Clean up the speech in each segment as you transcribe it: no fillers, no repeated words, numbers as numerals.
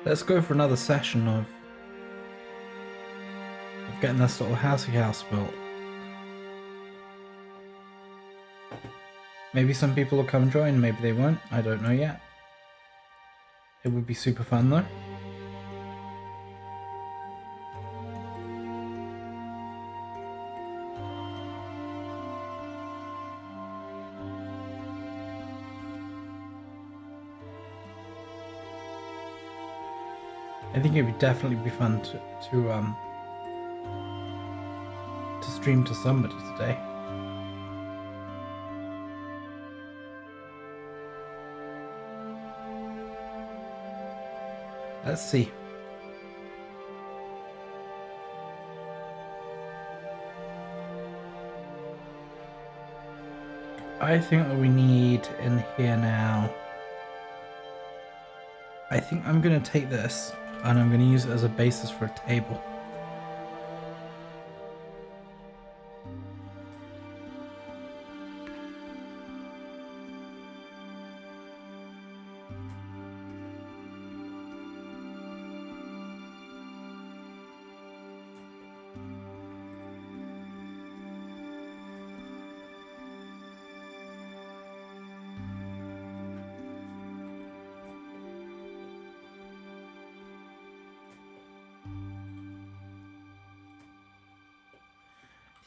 Let's go for another session of getting this little house built. Maybe some people will come join, maybe they won't. I don't know yet. It would be super fun though. I think it would definitely be fun to stream to somebody today. Let's see. I think that we need in here now. I think I'm going to take this and I'm going to use it as a basis for a table.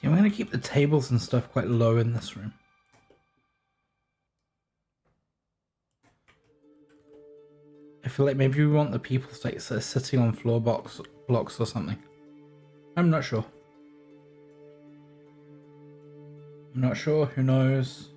I'm going to keep the tables and stuff quite low in this room. I feel like maybe we want the people sitting on floor blocks or something. I'm not sure. Who knows?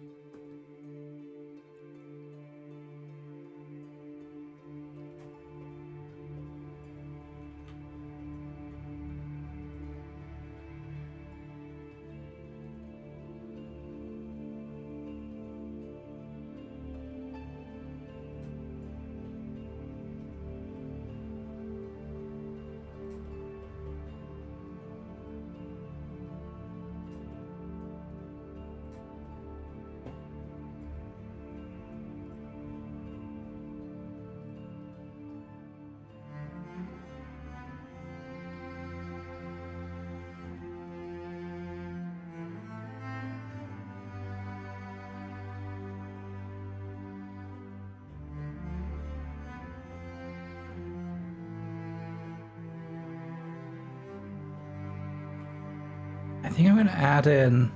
I think I'm going to add in...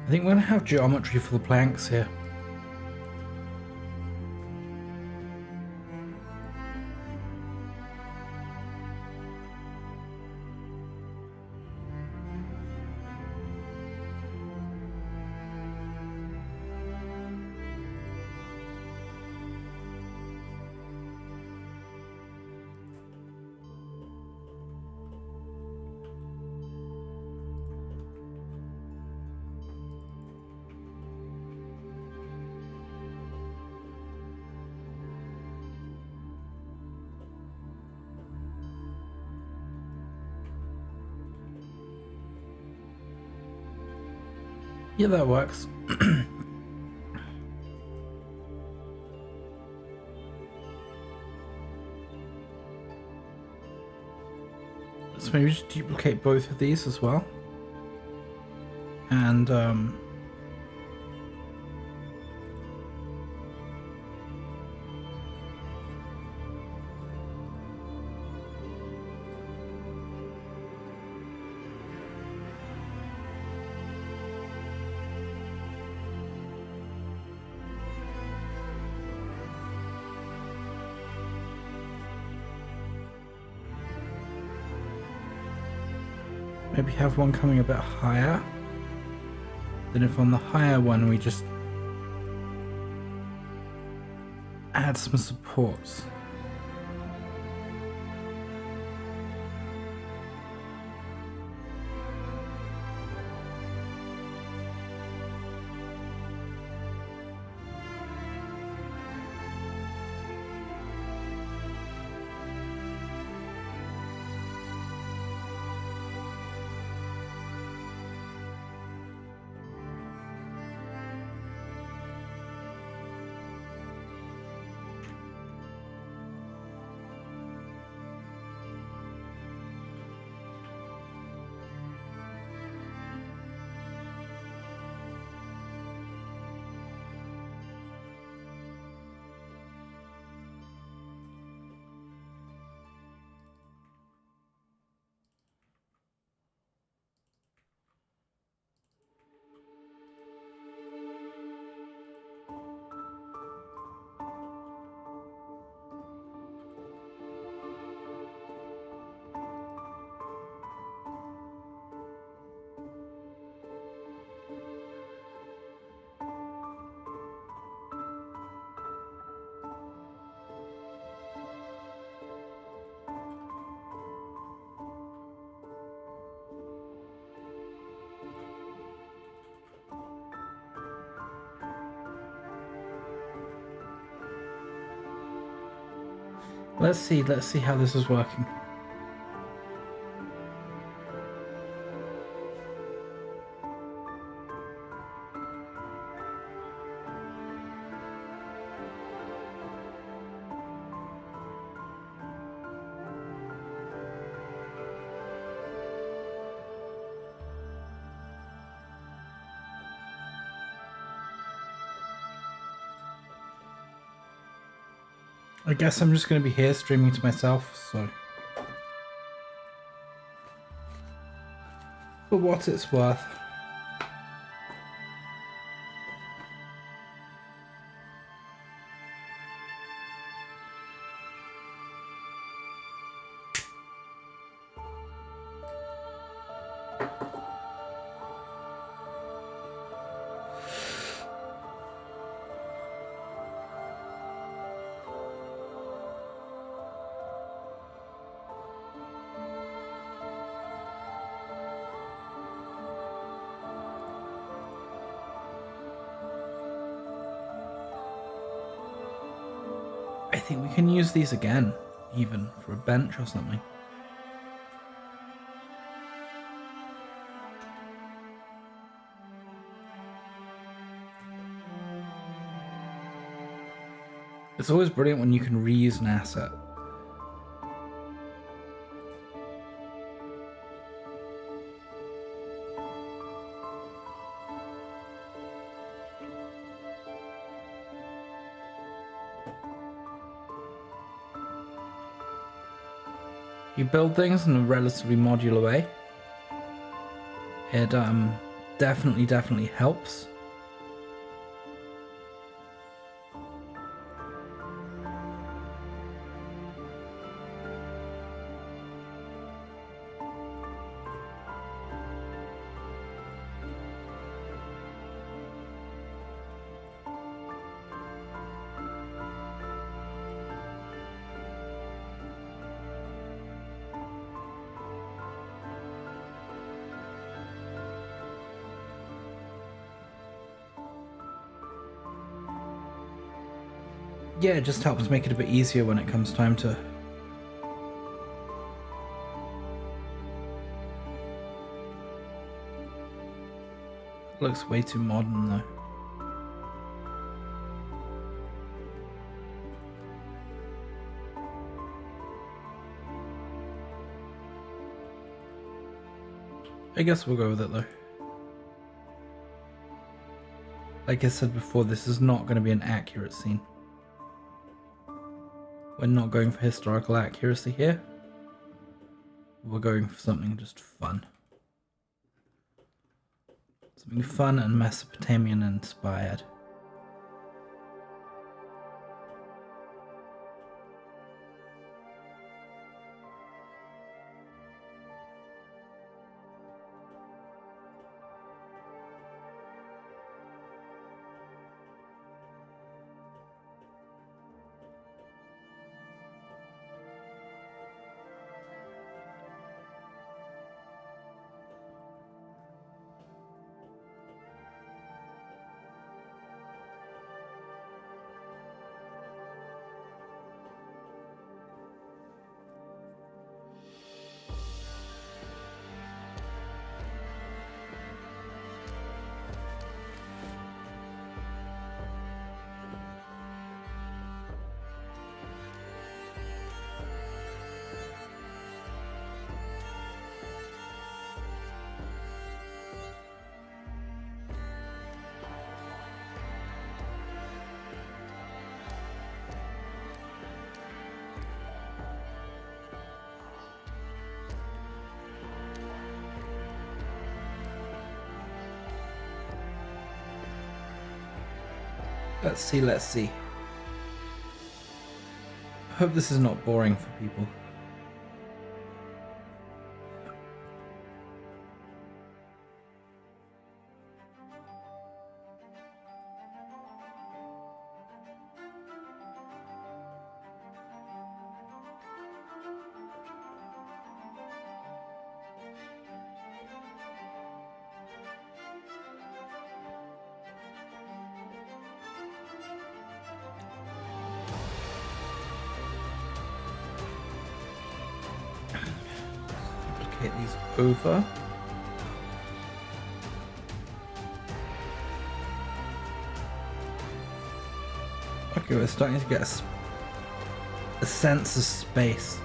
I think we're going to have geometry for the planks here. Yeah, that works. So maybe just duplicate both of these as well. And maybe have one coming a bit higher. Then if on the higher one we just add some supports. Let's see how this is working. I guess I'm just going to be here streaming to myself, so... For what it's worth. I think we can use these again, even for a bench or something. It's always brilliant when you can reuse an asset. You build things in a relatively modular way. It definitely helps. Yeah, it just helps make it a bit easier when it comes time to... Looks way too modern though. I guess we'll go with it though. Like I said before, this is not going to be an accurate scene. We're not going for historical accuracy here. We're going for something just fun. Something fun and Mesopotamian inspired. Let's see. I hope this is not boring for people. rotate these over. Okay, we're starting to get a sense of space.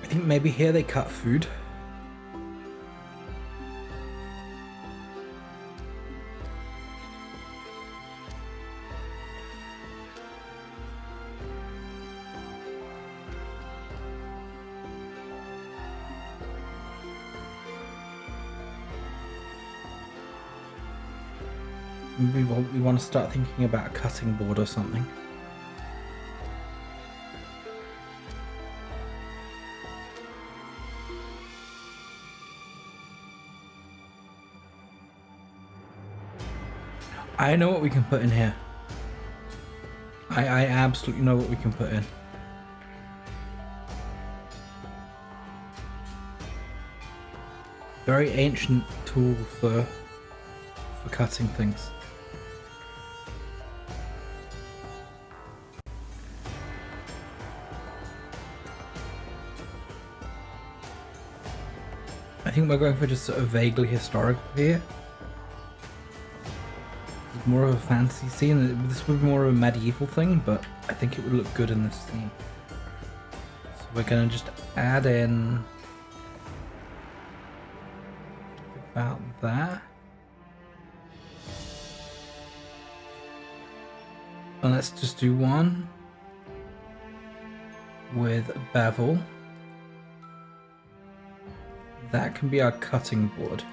I think maybe here they cut food. Maybe we want to start thinking about a cutting board or something. I know what we can put in here. I absolutely know what we can put in. Very ancient tool for cutting things. I think we're going for just sort of vaguely historical here. More of a fantasy scene. This would be more of a medieval thing, but I think it would look good in this scene. So we're gonna just add in about that. And let's just do one with a bevel. That can be our cutting board.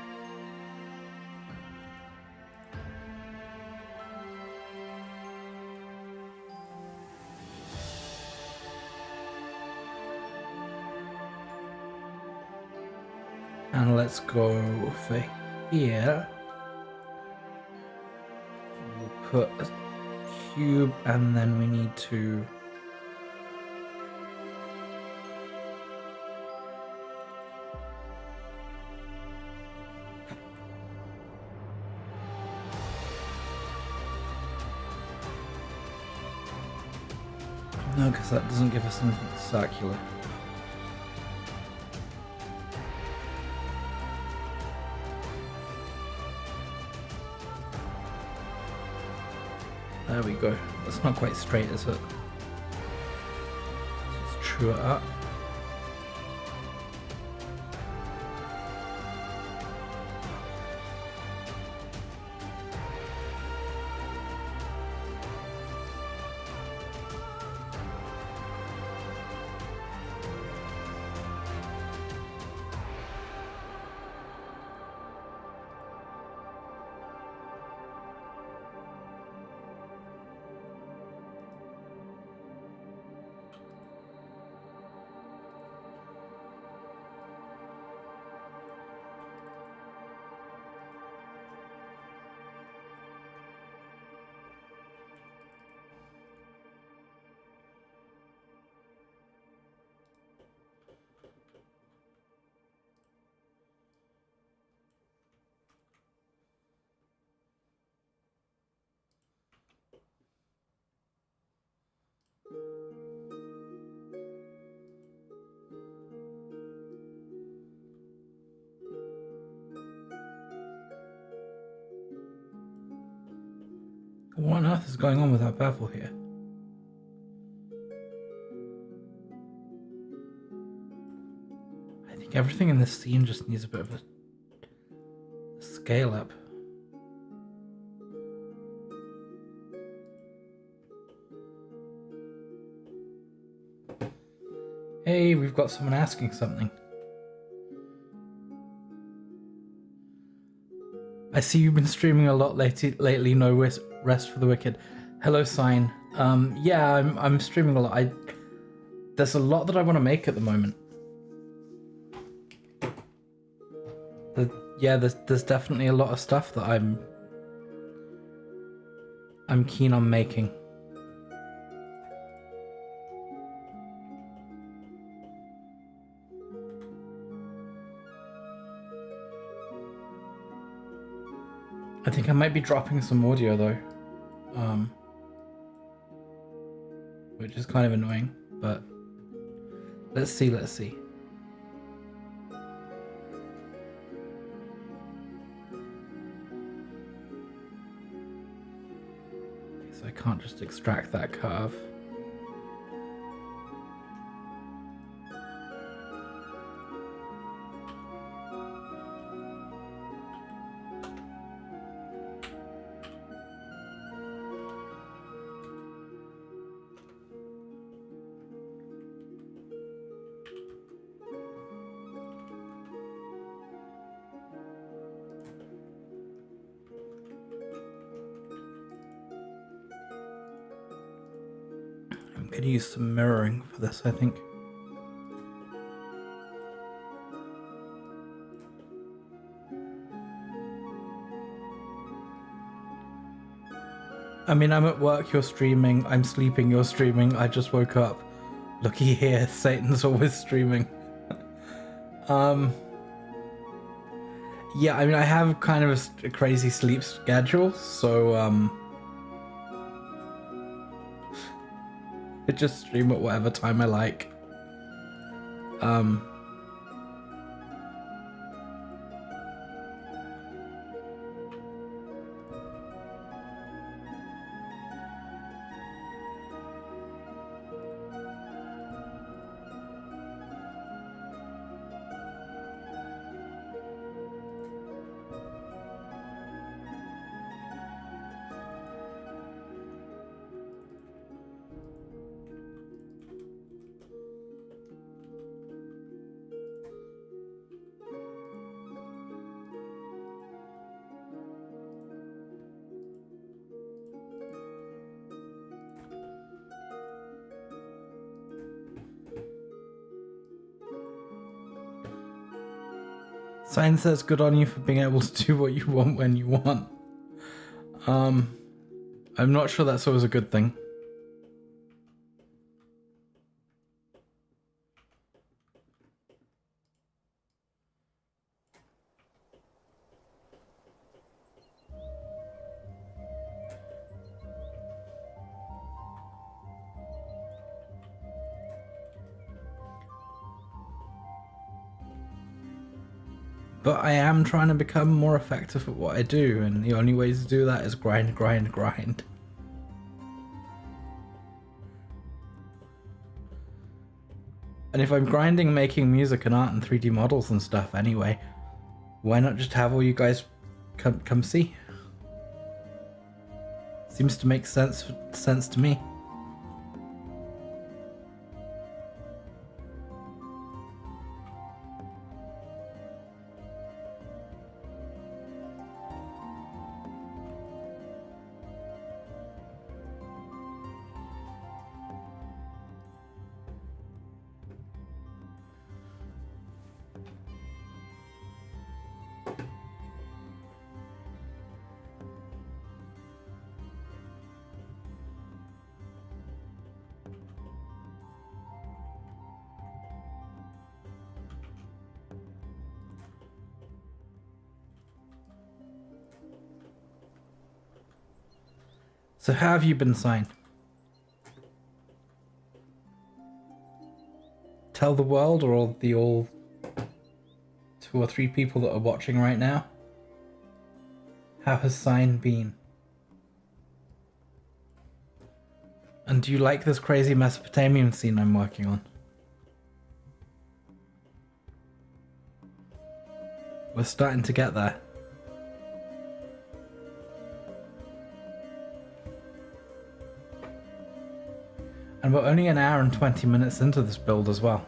And let's go for here. We'll put a cube, and then we need to no, because that doesn't give us anything circular. There we go. That's not quite straight, is it? Let's true it up. What on earth is going on with that bevel here? I think everything in this scene just needs a bit of a scale up. Hey, we've got someone asking something. I see you've been streaming a lot lately. No rest for the wicked. Hello, Sign. Yeah, I'm streaming a lot. There's a lot that I want to make at the moment. Yeah, there's definitely a lot of stuff that I'm keen on making. I think I might be dropping some audio though, which is kind of annoying, but let's see. So I can't just extract that curve. I'm going to use some mirroring for this, I think. I mean, I'm at work, you're streaming, I'm sleeping, you're streaming, I just woke up. Looky here, Satan's always streaming. Yeah, I mean, I have kind of a crazy sleep schedule, so, I just stream at whatever time I like. Sign says good on you for being able to do what you want when you want. I'm not sure that's always a good thing. But I am trying to become more effective at what I do, and the only way to do that is grind. And if I'm grinding making music and art and 3D models and stuff anyway, why not just have all you guys come see? Seems to make sense to me. So how have you been signed? Tell the world, or all 2 or 3 people that are watching right now. How has sign been? And do you like this crazy Mesopotamian scene I'm working on? We're starting to get there. And we're only an hour and 20 minutes into this build as well.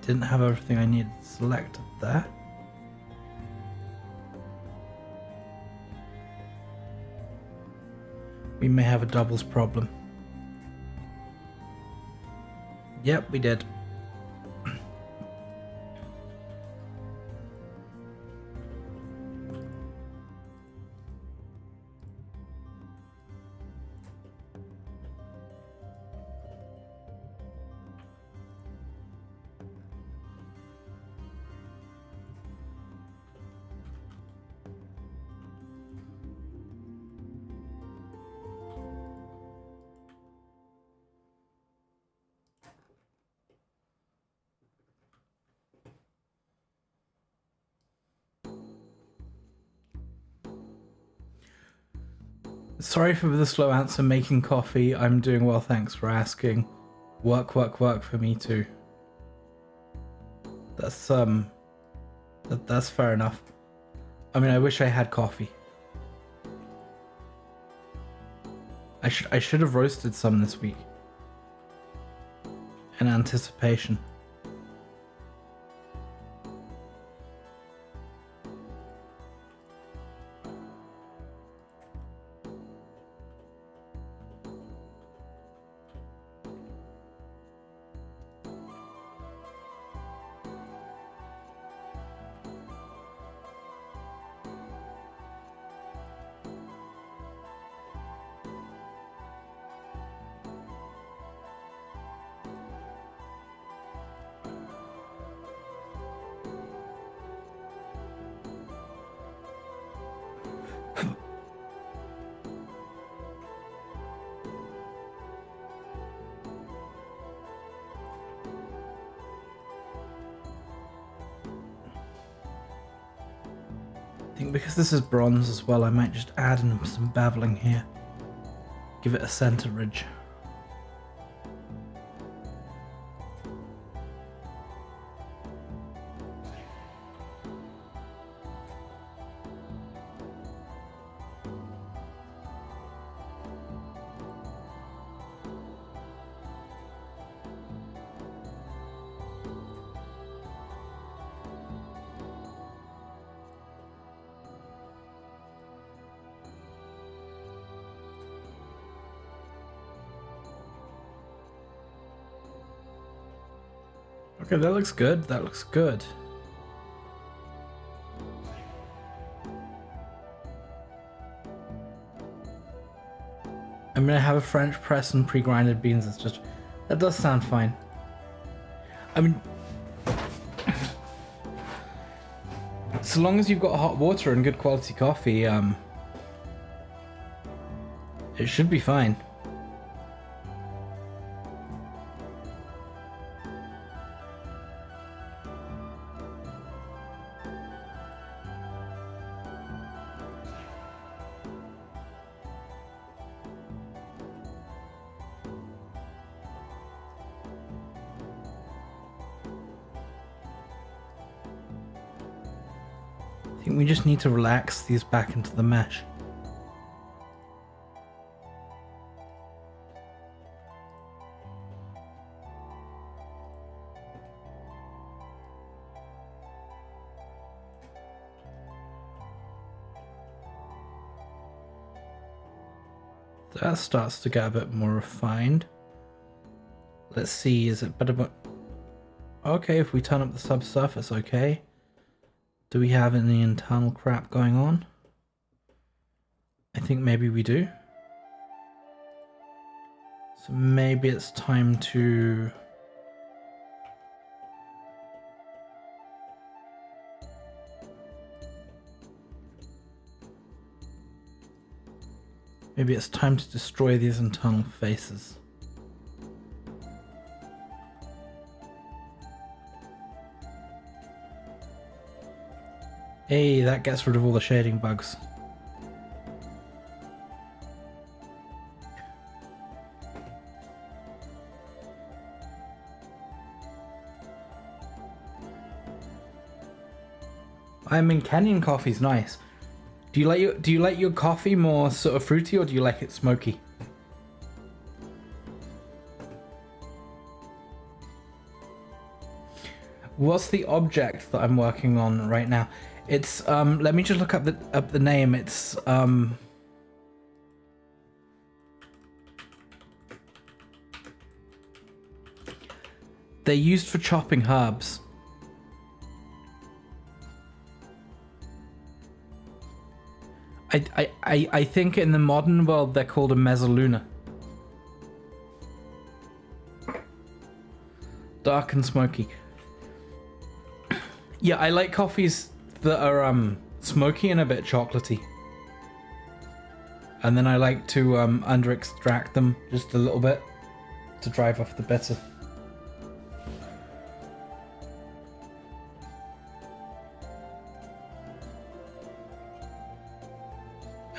didn't have everything I needed selected there. We may have a doubles problem. Yep, we did. Sorry for the slow answer, making coffee. I'm doing well, thanks for asking. Work for me too. That's that's fair enough. I mean, I wish I had coffee. I should have roasted some this week. In anticipation. I think because this is bronze as well, I might just add in some beveling here. Give it a center ridge. Okay, that looks good. That looks good. I'm gonna have a French press and pre-grinded beans. It's just, that does sound fine. I mean, so long as you've got hot water and good quality coffee, it should be fine. I think we just need to relax these back into the mesh. That starts to get a bit more refined. Let's see, is it better? But okay, if we turn up the subsurface, okay. Do we have any internal crap going on? I think maybe we do. So maybe it's time to... Maybe it's time to destroy these internal faces. Hey, that gets rid of all the shading bugs. I mean, Kenyan coffee's nice. Do you like your coffee more sort of fruity, or do you like it smoky? What's the object that I'm working on right now? It's let me just look up the name. It's they're used for chopping herbs. I think in the modern world they're called a mezzaluna. Dark and smoky. Yeah, I like coffees that are smoky and a bit chocolatey. And then I like to under extract them just a little bit to drive off the bitter.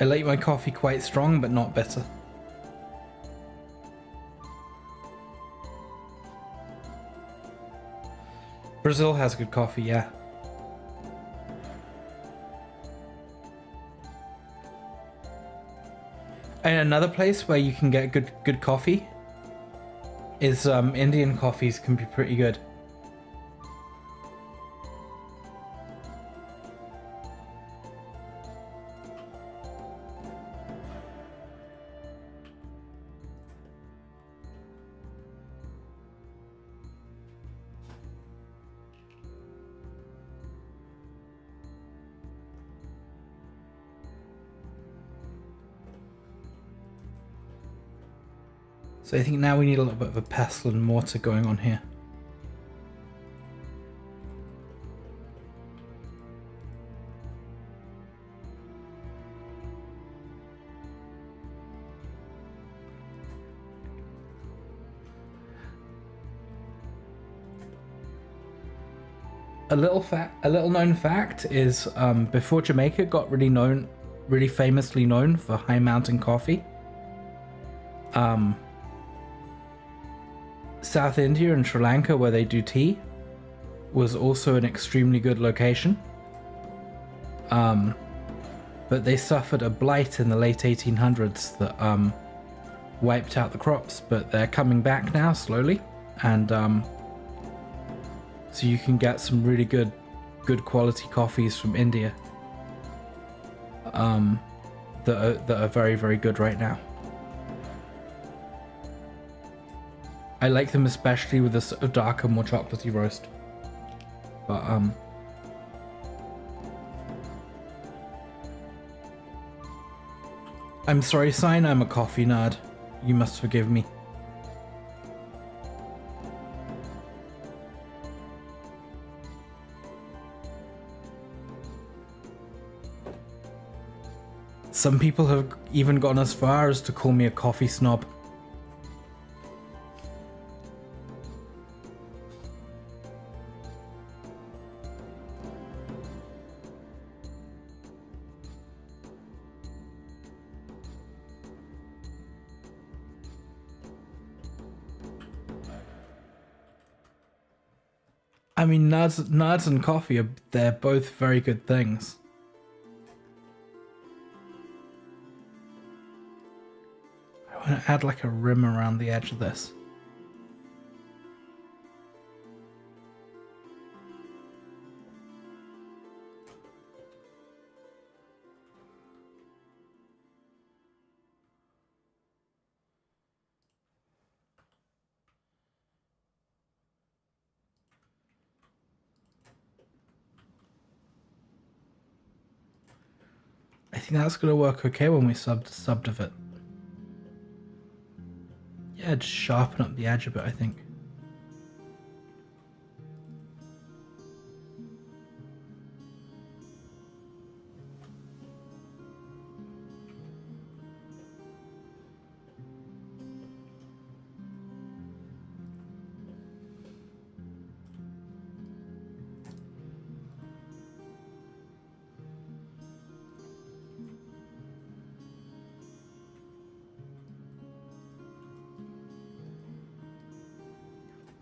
I like my coffee quite strong but not bitter. Brazil has good coffee, yeah. And another place where you can get good coffee is Indian coffees can be pretty good. So I think now we need a little bit of a pestle and mortar going on here. A little known fact is before Jamaica got really famously known for high mountain coffee, South India and Sri Lanka, where they do tea, was also an extremely good location. But they suffered a blight in the late 1800s that wiped out the crops, but they're coming back now slowly, and so you can get some really good quality coffees from India that are very, very good right now. I like them especially with a sort of darker, more chocolatey roast. But I'm sorry, Sign, I'm a coffee nerd. You must forgive me. Some people have even gone as far as to call me a coffee snob. I mean, nerds and coffee they're both very good things. I want to add like a rim around the edge of this. I think that's gonna work okay when we subbed of it. Yeah, just sharpen up the edge a bit, I think.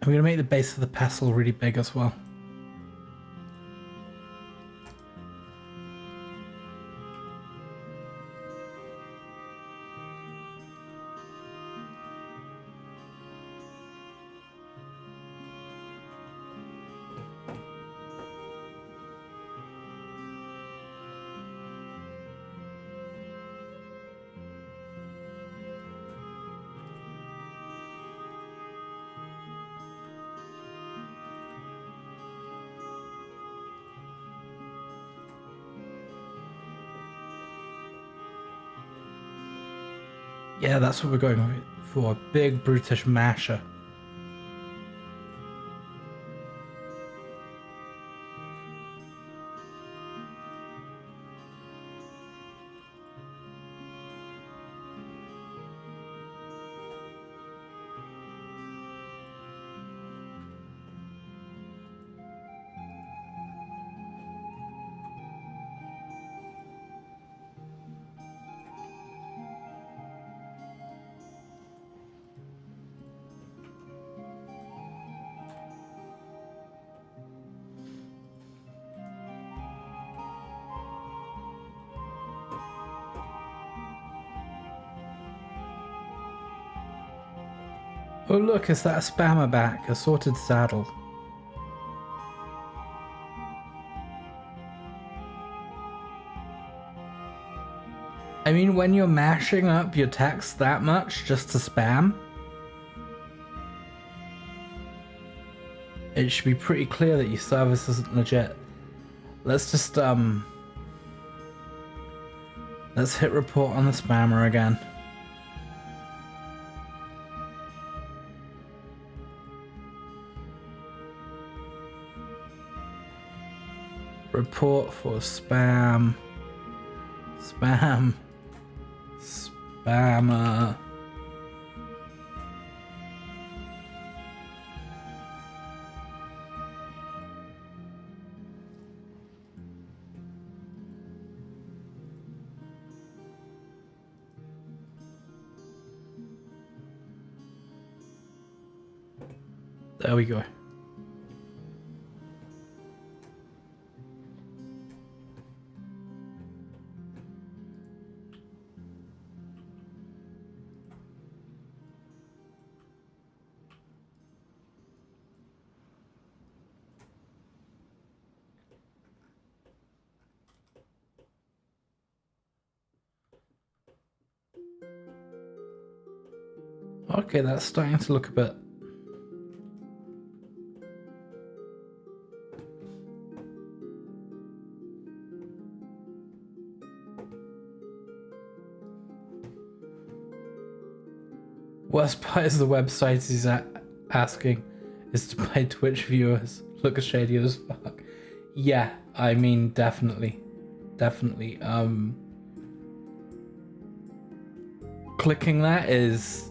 I'm going to make the base of the pestle really big as well. Yeah, that's what we're going for. A big brutish masher. Oh look, is that a spammer back? A sorted saddle. I mean, when you're mashing up your text that much just to spam, it should be pretty clear that your service isn't legit. Let's just, let's hit report on the spammer again. Report for spam. Spam. Spammer. There we go. Okay, that's starting to look a bit. Worst part is the website he's asking is to buy Twitch viewers. Look shady as fuck. Yeah, I mean, definitely. Definitely. Clicking that is...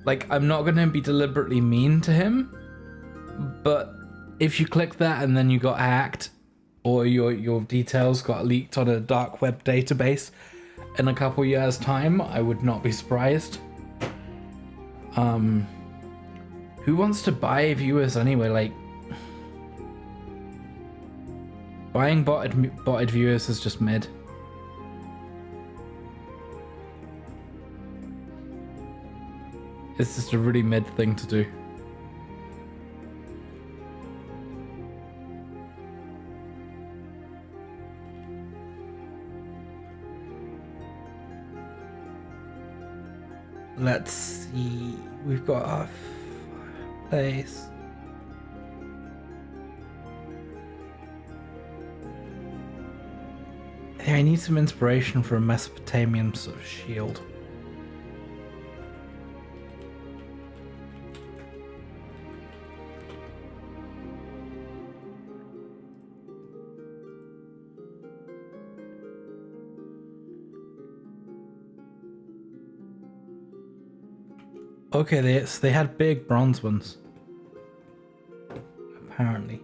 Like, I'm not gonna be deliberately mean to him, but if you click that and then you got hacked, or your details got leaked on a dark web database in a couple years' time, I would not be surprised. Who wants to buy viewers anyway? Like, buying botted viewers is just mid. It's just a really mid thing to do. Let's see. We've got our place. Hey, I need some inspiration for a Mesopotamian sort of shield. Okay, they had big bronze ones. Apparently.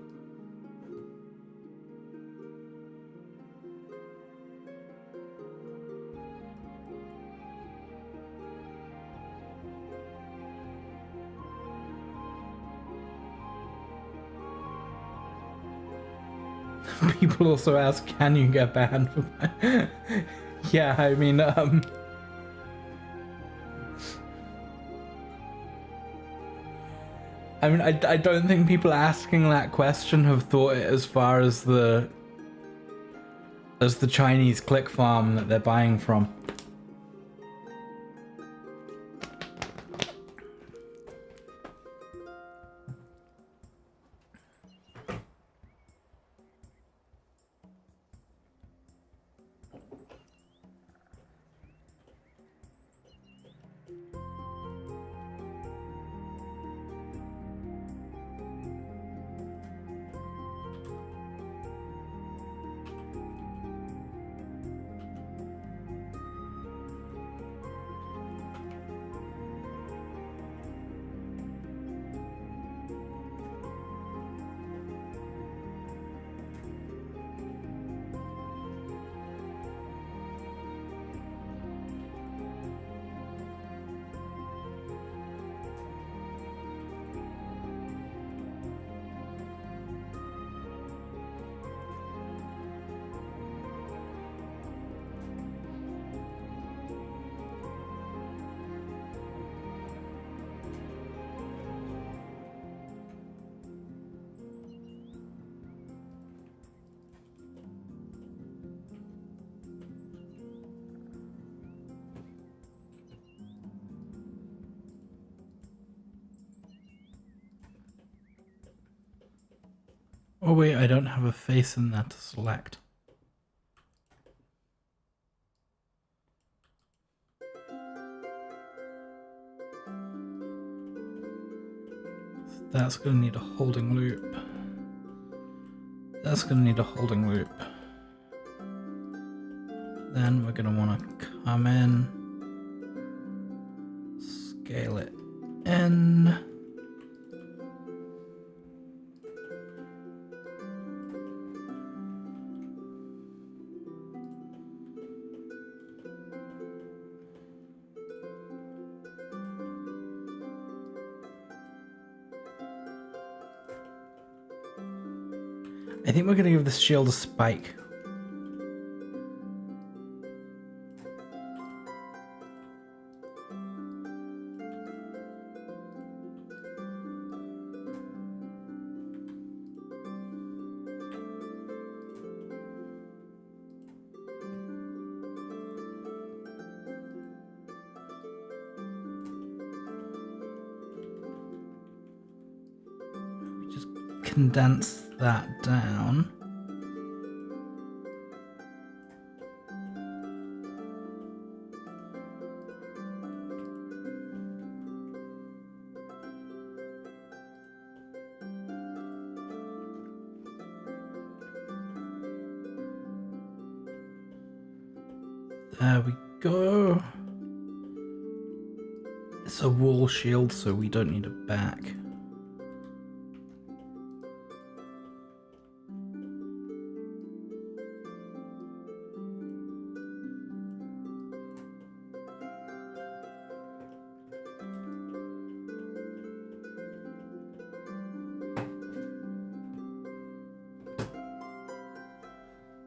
People also ask, can you get banned for that? Yeah, I mean, I don't think people asking that question have thought it as far as the Chinese click farm that they're buying from. Oh wait, I don't have a face in there to select. That's gonna need a holding loop. That's gonna need a holding loop. Then we're gonna wanna come in, scale it in. I think we're gonna give this shield a spike. We just condense that down. There we go. It's a wall shield, so we don't need a back.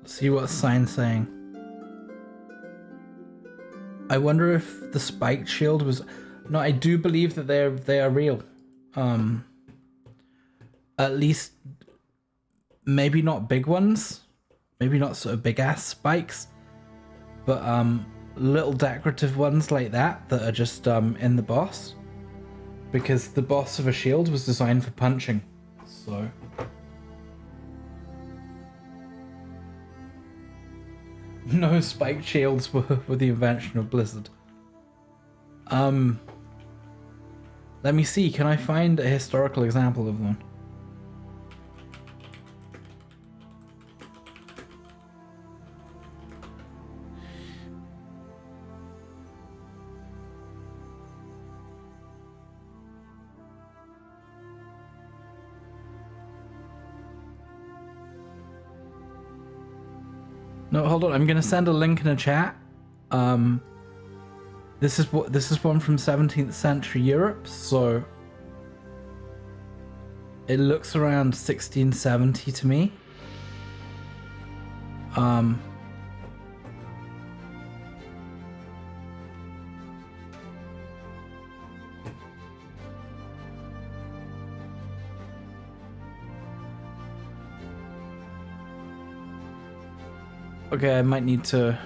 See what sign's saying. I wonder if the spiked shield was... No, I do believe that they are real. At least, maybe not big ones. Maybe not sort of big ass spikes. But little decorative ones like that are just in the boss. Because the boss of a shield was designed for punching. So... No spiked shields were the invention of Blizzard. Let me see, can I find a historical example of one? No, hold on. I'm gonna send a link in a chat. This is one from 17th century Europe, so it looks around 1670 to me. Okay, I might need to...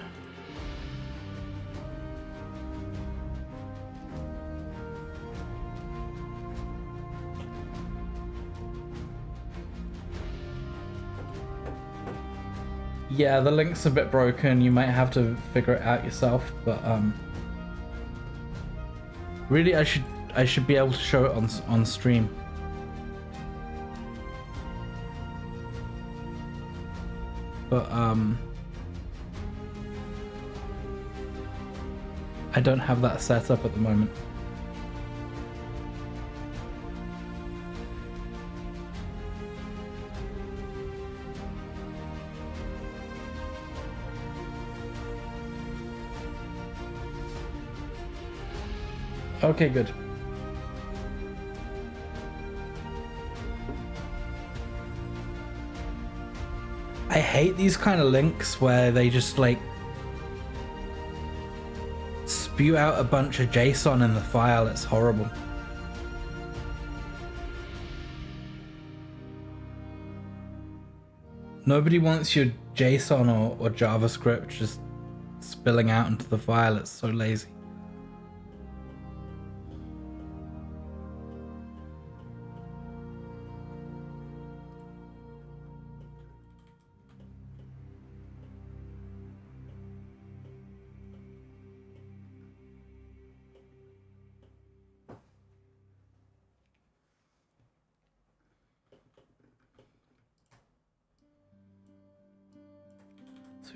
Yeah, the link's a bit broken. You might have to figure it out yourself, but really, I should be able to show it on stream. But I don't have that set up at the moment. Okay, good. I hate these kind of links where they just like spew out a bunch of JSON in the file. It's horrible. Nobody wants your JSON or JavaScript just spilling out into the file. It's so lazy.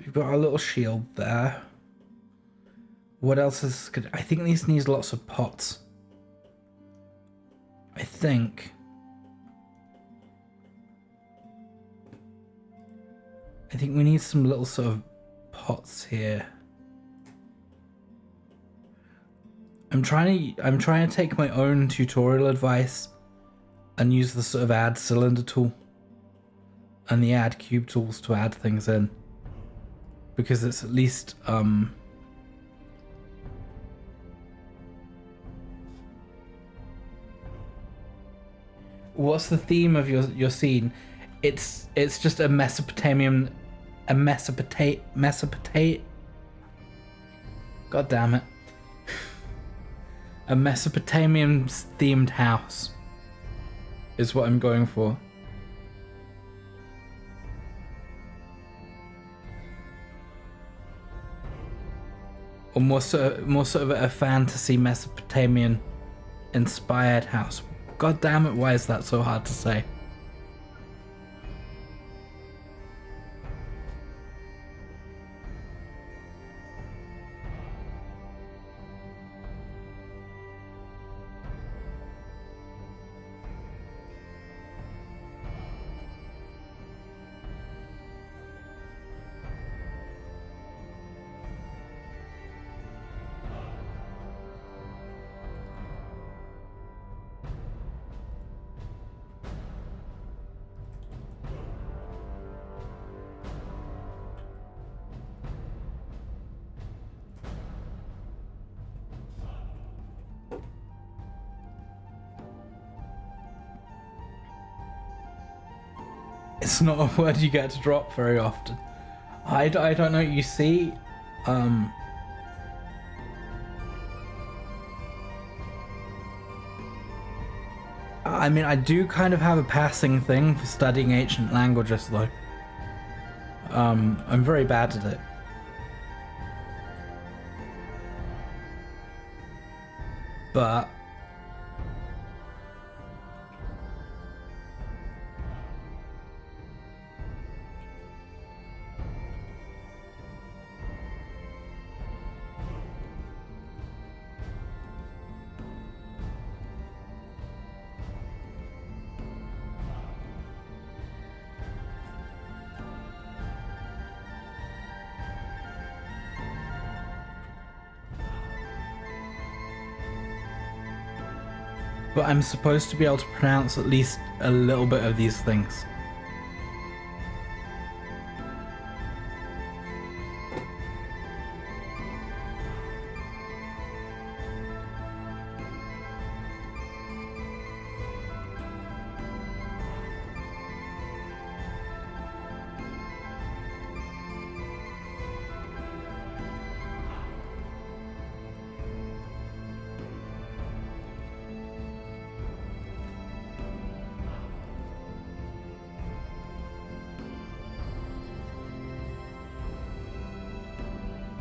we've got our little shield there. What else is good? I think these needs lots of pots. I think we need some little sort of pots here. I'm trying to take my own tutorial advice and use the sort of add cylinder tool and the add cube tools to add things in, because it's at least what's the theme of your scene? It's just a Mesopotamian, God damn it. A Mesopotamian themed house is what I'm going for. Or more sort of a fantasy Mesopotamian inspired house. God damn it, why is that so hard to say? It's not a word you get to drop very often. I don't know, you see, I mean, I do kind of have a passing thing for studying ancient languages, though. I'm very bad at it. But I'm supposed to be able to pronounce at least a little bit of these things.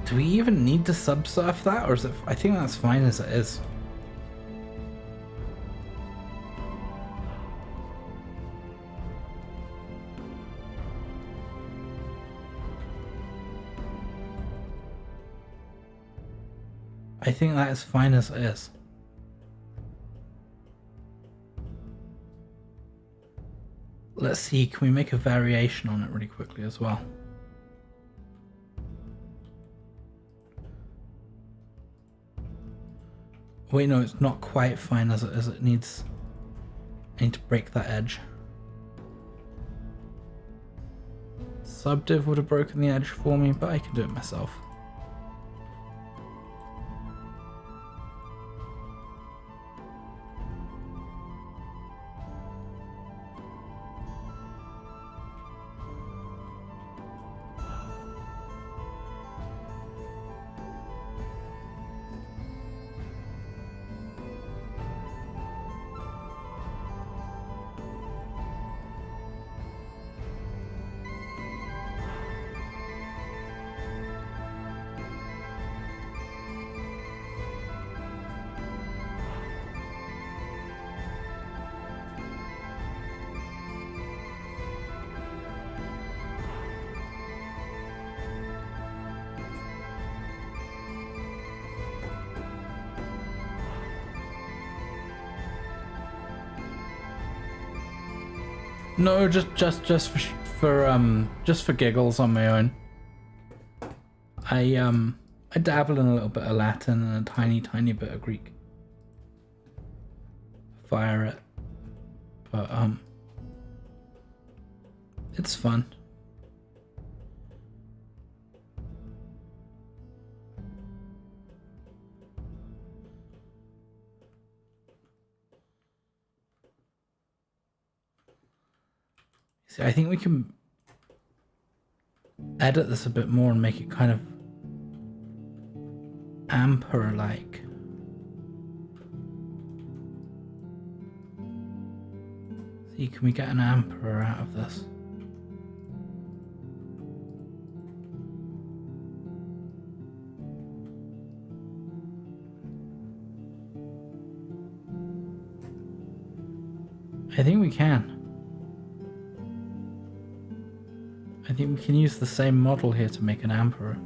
Do we even need to subsurf that, or is it? I think that's fine as it is. I think that is fine as it is. Let's see, can we make a variation on it really quickly as well? Wait, no, it's not quite fine as it is. It needs... I need to break that edge. Subdiv would have broken the edge for me, but I can do it myself. No, just for giggles on my own. I dabble in a little bit of Latin and a tiny bit of Greek. Fire it. But it's fun. See, I think we can edit this a bit more and make it kind of emperor-like. See, can we get an emperor out of this? I think we can. I think we can use the same model here to make an emperor.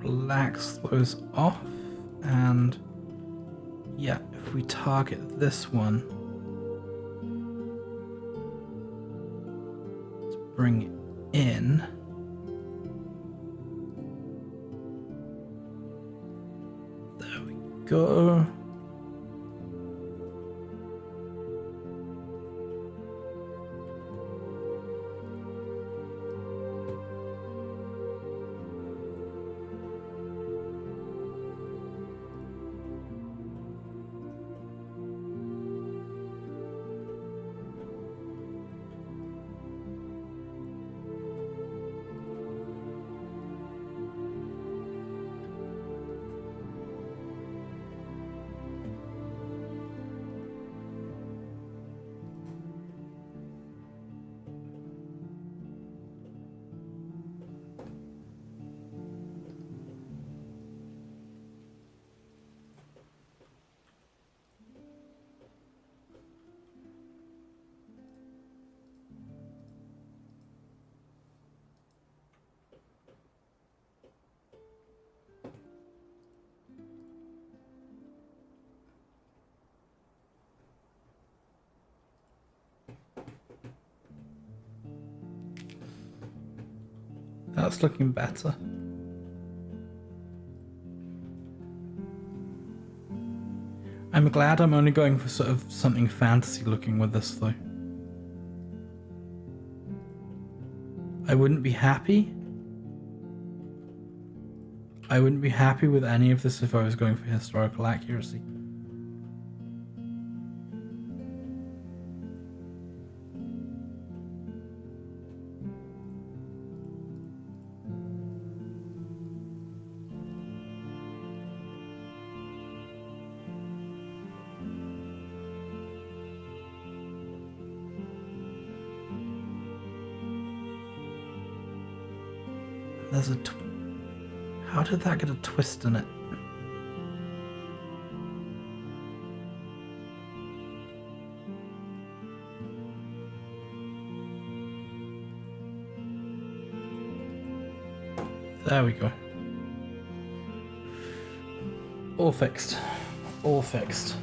Relax those off, and yeah, if we target this one, let's bring it in. There we go. That's looking better. I'm glad I'm only going for sort of something fantasy looking with this though. I wouldn't be happy. I wouldn't be happy with any of this if I was going for historical accuracy. There's a how did that get a twist in it? There we go. All fixed. All fixed.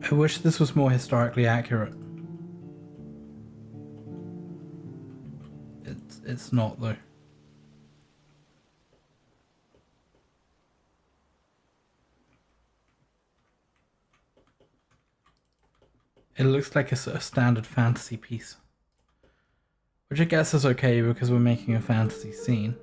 I wish this was more historically accurate. It's not though. It looks like a sort of standard fantasy piece. Which I guess is okay because we're making a fantasy scene.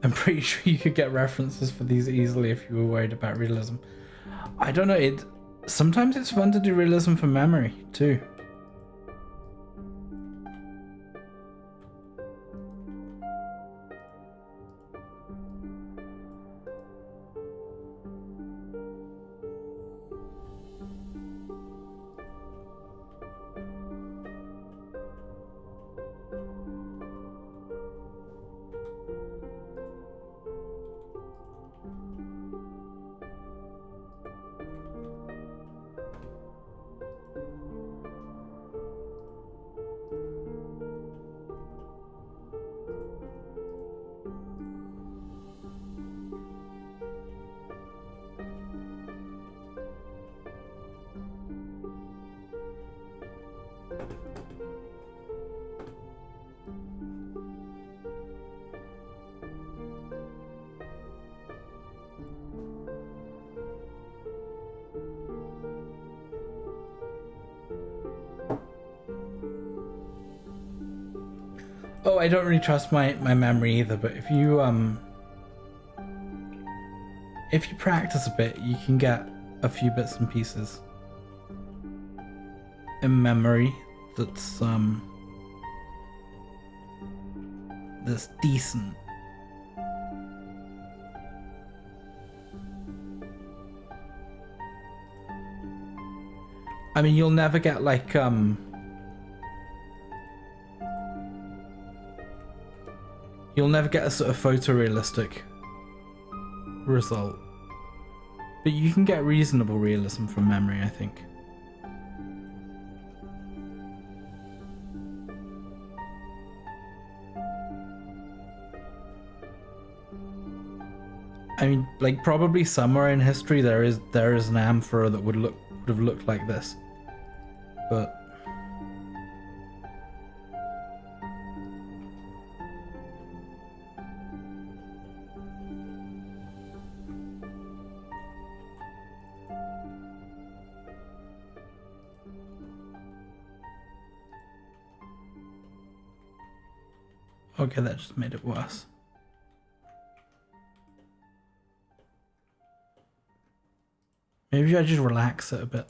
I'm pretty sure you could get references for these easily if you were worried about realism. I don't know, sometimes it's fun to do realism from memory too. Oh, I don't really trust my memory either, but if you practice a bit, you can get a few bits and pieces in memory that's decent. I mean, you'll never get like you'll never get a sort of photorealistic result, but you can get reasonable realism from memory, I think. I mean, like probably somewhere in history there is an amphora that would have looked like this, but okay, that just made it worse. Maybe I just relax it a bit.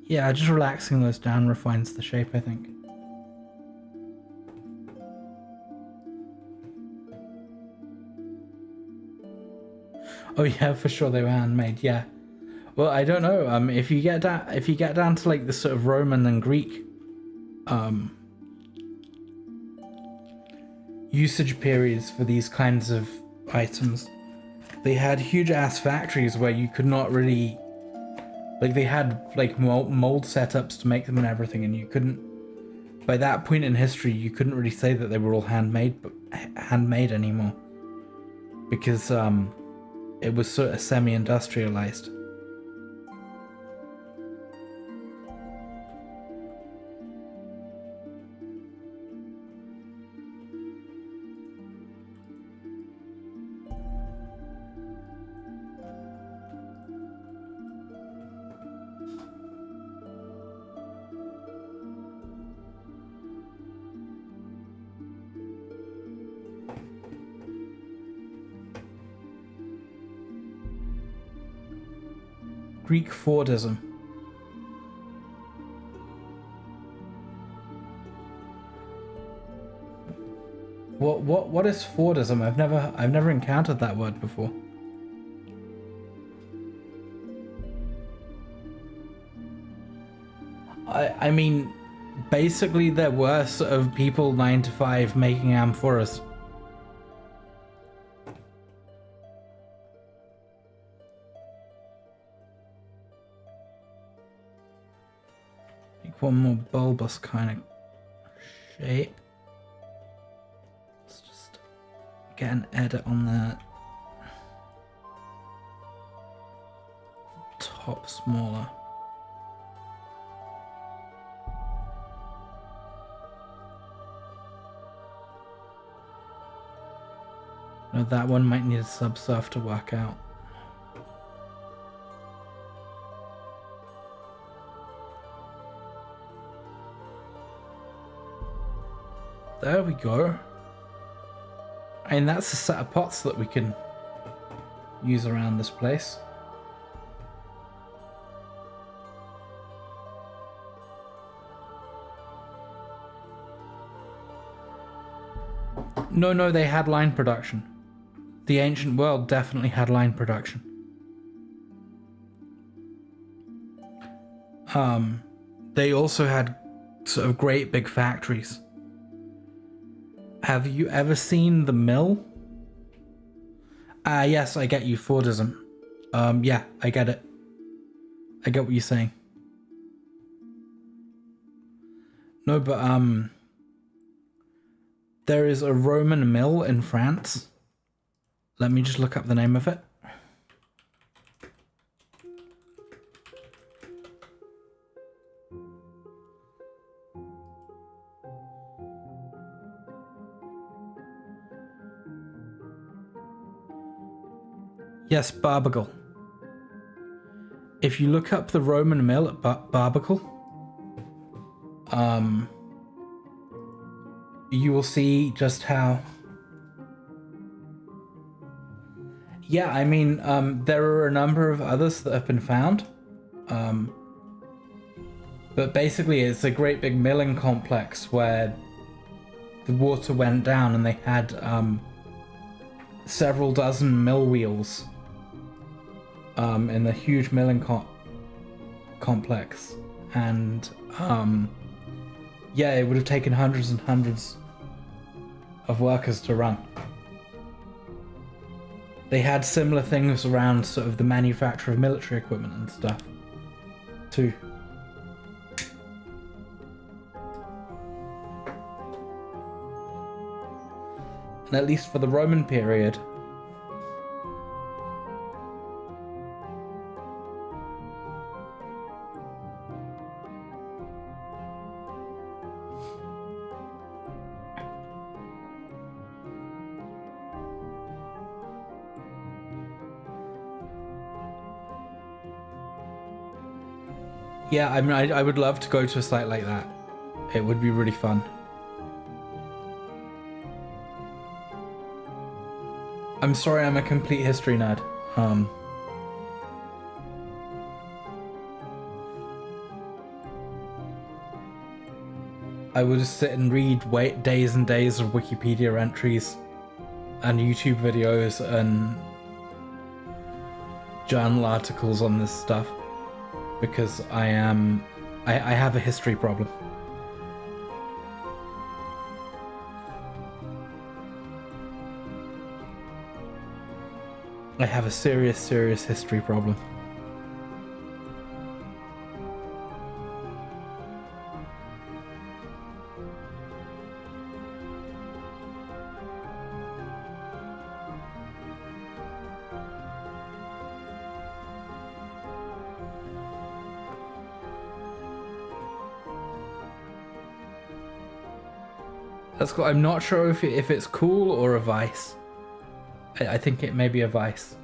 Yeah, just relaxing those down refines the shape, I think. Oh yeah, for sure they were handmade. Yeah. Well, I don't know. If you get down to like the sort of Roman and Greek, usage periods for these kinds of items, they had huge ass factories where you could not really, like, they had like mold setups to make them and everything, and you couldn't. By that point in history, you couldn't really say that they were all handmade anymore, because it was sort of semi-industrialized. Greek Fordism. What is Fordism? I've never encountered that word before. I mean, basically there were sort of people 9 to 5 making amphoras. Make one more bulbous kind of shape. Let's just get an edit on that. Top smaller. No, that one might need a subsurf to work out. There we go. And that's a set of pots that we can use around this place. No, they had line production. The ancient world definitely had line production. They also had sort of great big factories. Have you ever seen the mill? Yes, I get you, Fordism. Yeah, I get it. I get what you're saying. No, but, there is a Roman mill in France. Let me just look up the name of it. Yes, Barbagal. If you look up the Roman mill at Barbagal, you will see just how... Yeah, I mean, there are a number of others that have been found. But basically it's a great big milling complex where the water went down and they had several dozen mill wheels in the huge milling complex. And yeah, it would have taken hundreds and hundreds of workers to run. They had similar things around sort of the manufacture of military equipment and stuff too. And at least for the Roman period, yeah, I mean, I would love to go to a site like that. It would be really fun. I'm sorry, I'm a complete history nerd. I would just sit and read days and days of Wikipedia entries and YouTube videos and journal articles on this stuff because I have a history problem. I have a serious history problem. That's cool. I'm not sure if it's cool or a vice. I think it may be a vice.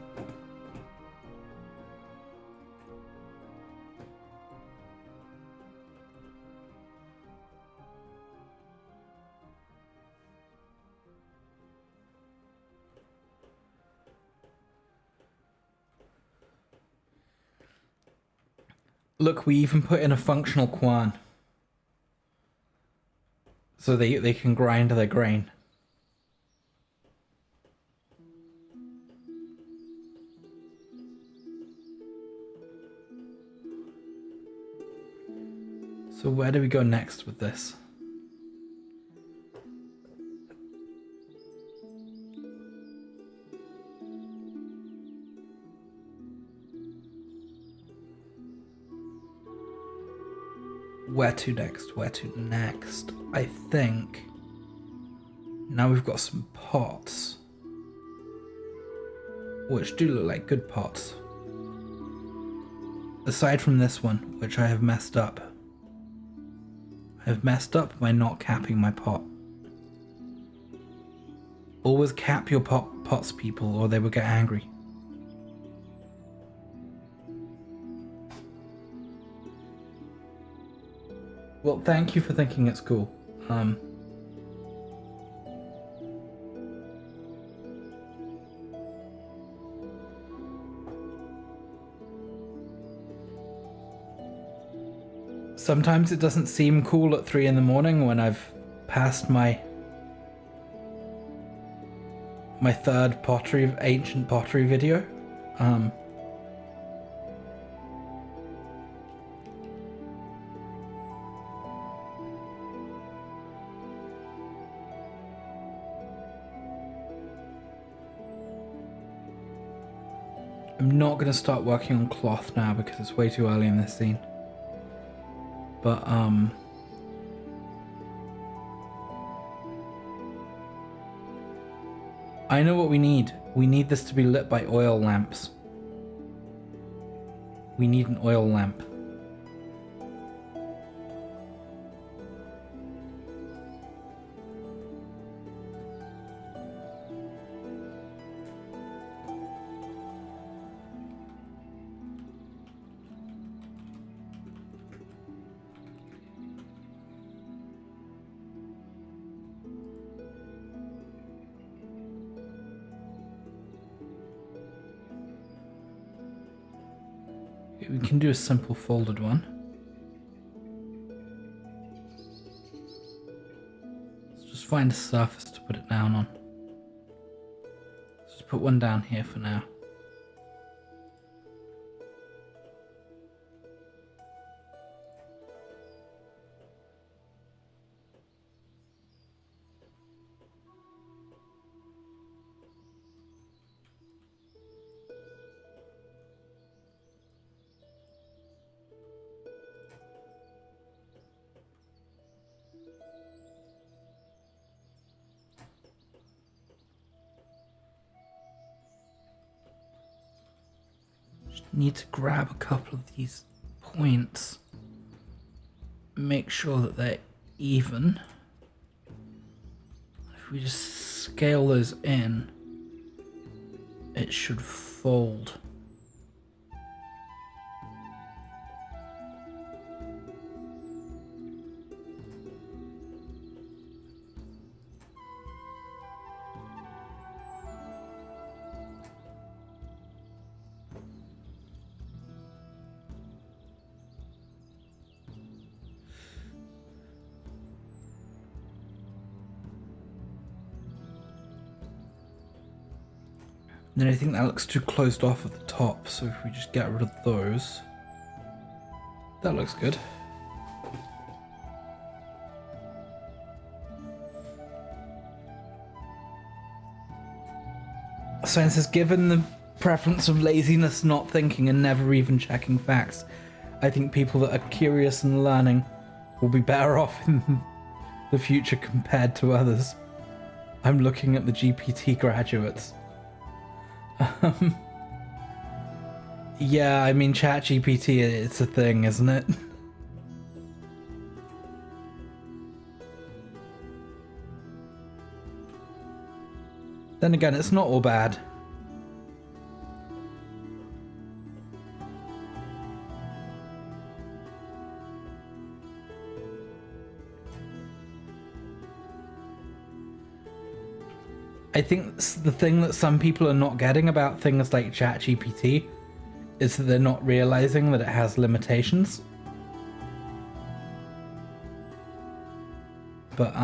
Look, we even put in a functional quern. So they can grind their grain. So where do we go next with this? Where to next? Where to next? I think now we've got some pots, which do look like good pots. Aside from this one, which I have messed up. I have messed up by not capping my pot. Always cap your pots, people, or they will get angry. Well, thank you for thinking it's cool. Sometimes it doesn't seem cool at 3 in the morning when I've passed my third ancient pottery video. I'm not going to start working on cloth now because it's way too early in this scene. But, I know what we need. We need this to be lit by oil lamps. We need an oil lamp. We can do a simple folded one. Let's just find a surface to put it down on. Let's just put one down here for now. Need to grab a couple of these points, make sure that they're even. If we just scale those in, it should fold. Then I think that looks too closed off at the top, so if we just get rid of those, that looks good. Science has given the preference of laziness, not thinking, and never even checking facts. I think people that are curious and learning will be better off in the future compared to others. I'm looking at the GPT graduates. Yeah, I mean, ChatGPT, it's a thing, isn't it? Then again, it's not all bad. I think the thing that some people are not getting about things like ChatGPT is that they're not realizing that it has limitations. But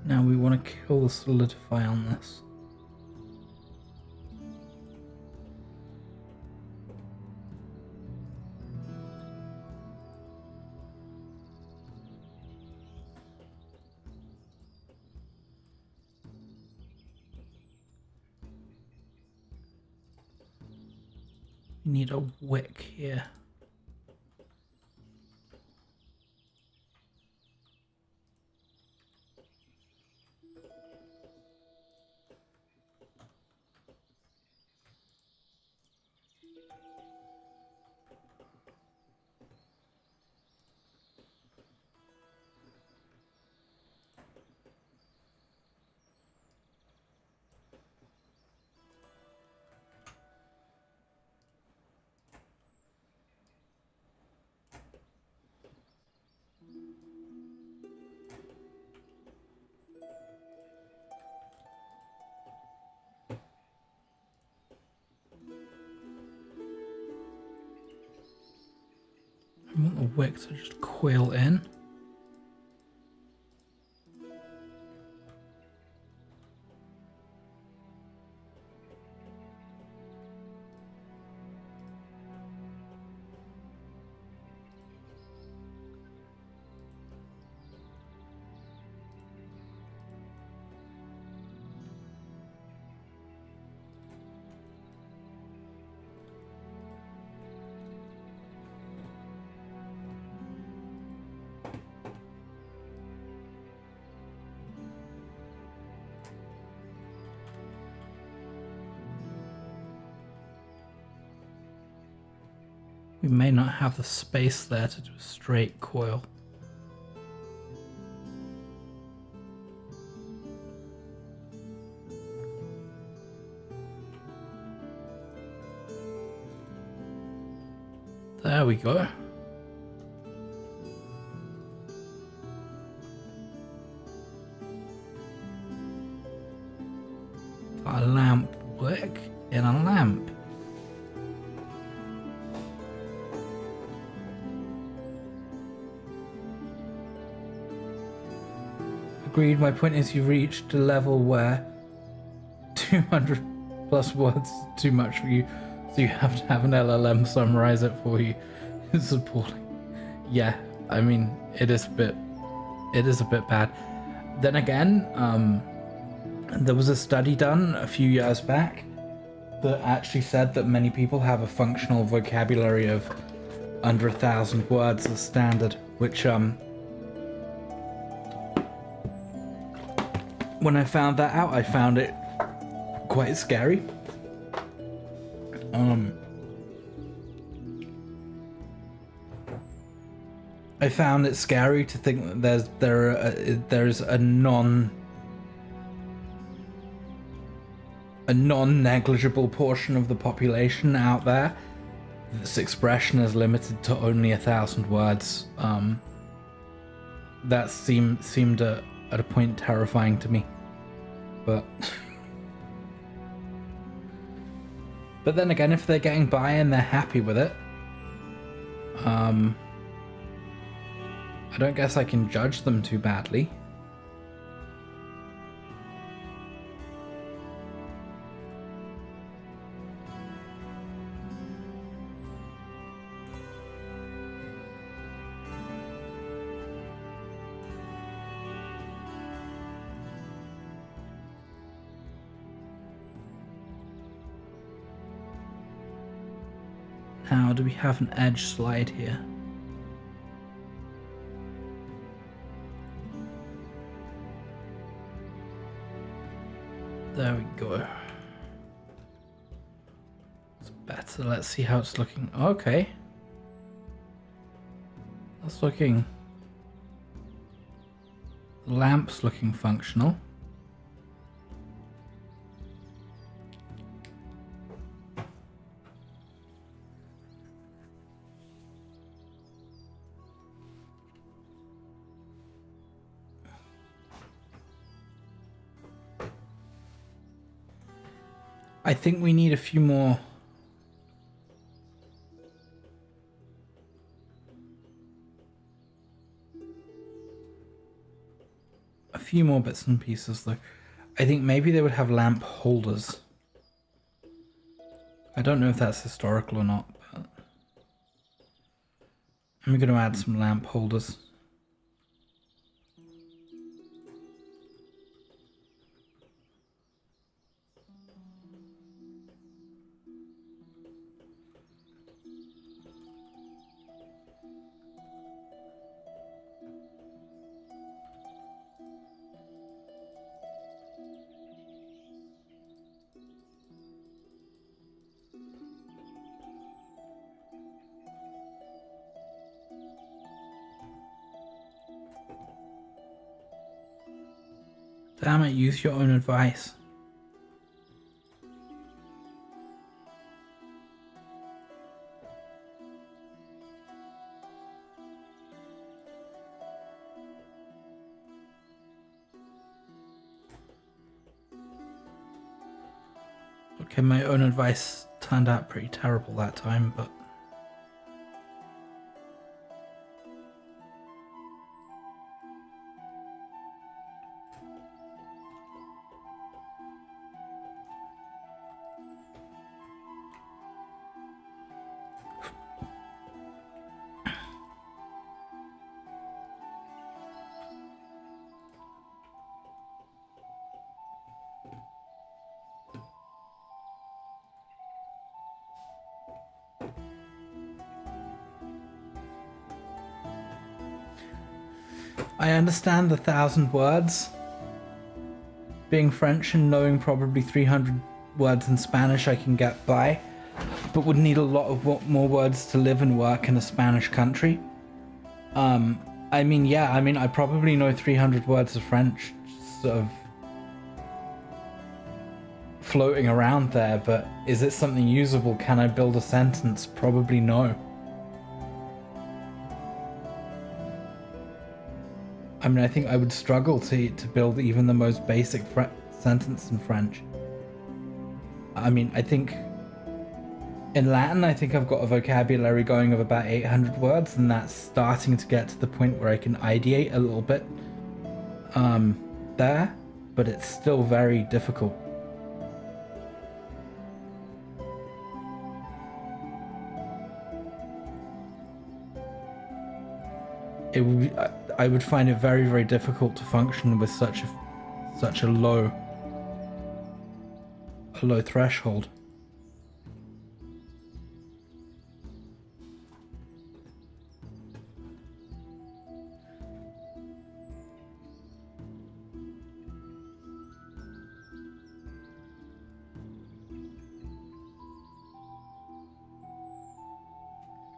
now we want to kill the solidify on this. We need a wick here. I want the wick to just coil in. We may not have the space there to do a straight coil. There we go. A lamp wick in a lamp. Agreed, my point is you've reached a level where 200 plus words is too much for you, so you have to have an LLM summarize it for you. It's appalling. Yeah, I mean, it is a bit bad. Then again, there was a study done a few years back that actually said that many people have a functional vocabulary of under 1,000 words as standard, which when I found that out, I found it quite scary. I found it scary to think that there's a non-negligible portion of the population out there this expression is limited to only 1,000 words. That seemed at a point terrifying to me, but then again, if they're getting by and they're happy with it, I don't guess I can judge them too badly. Now, do we have an edge slide here? There we go. It's better. Let's see how it's looking. Okay. That's looking... The lamp's looking functional. I think we need a few more. A few more bits and pieces though. I think maybe they would have lamp holders. I don't know if that's historical or not, but I'm going to add some lamp holders. Damn it, use your own advice. Okay, my own advice turned out pretty terrible that time, but... I understand the 1,000 words. Being French and knowing probably 300 words in Spanish I can get by, but would need a lot of more words to live and work in a Spanish country. I mean, yeah, I probably know 300 words of French, sort of floating around there, but is it something usable? Can I build a sentence? Probably no. I mean, I think I would struggle to build even the most basic sentence in French. I mean, I think in Latin, I think I've got a vocabulary going of about 800 words, and that's starting to get to the point where I can ideate a little bit there, but it's still very difficult. It would be, I would find it very, very difficult to function with such a low threshold.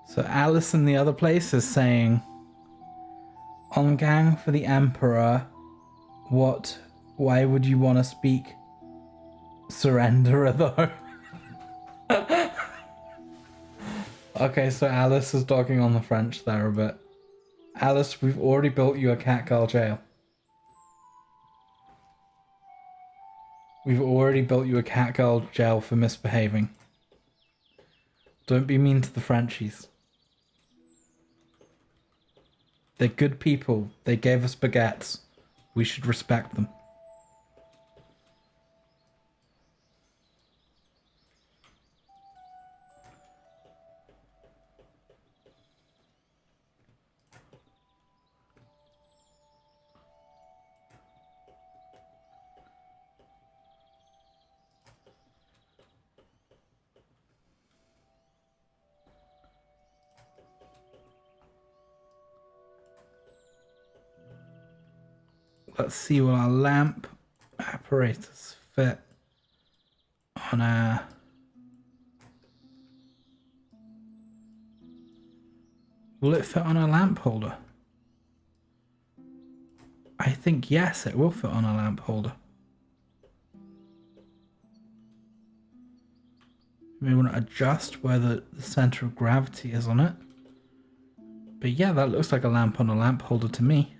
So Alice in the other place is saying, on gang for the Emperor, what? Why would you want to speak Surrenderer though? Okay, so Alice is dogging on the French there a bit. Alice, we've already built you a catgirl jail. We've already built you a catgirl jail for misbehaving. Don't be mean to the Frenchies. They're good people. They gave us baguettes. We should respect them. let's see, will our lamp apparatus fit on our... Will it fit on a lamp holder? I think yes, it will fit on a lamp holder. We want to adjust where the center of gravity is on it. But yeah, that looks like a lamp on a lamp holder to me.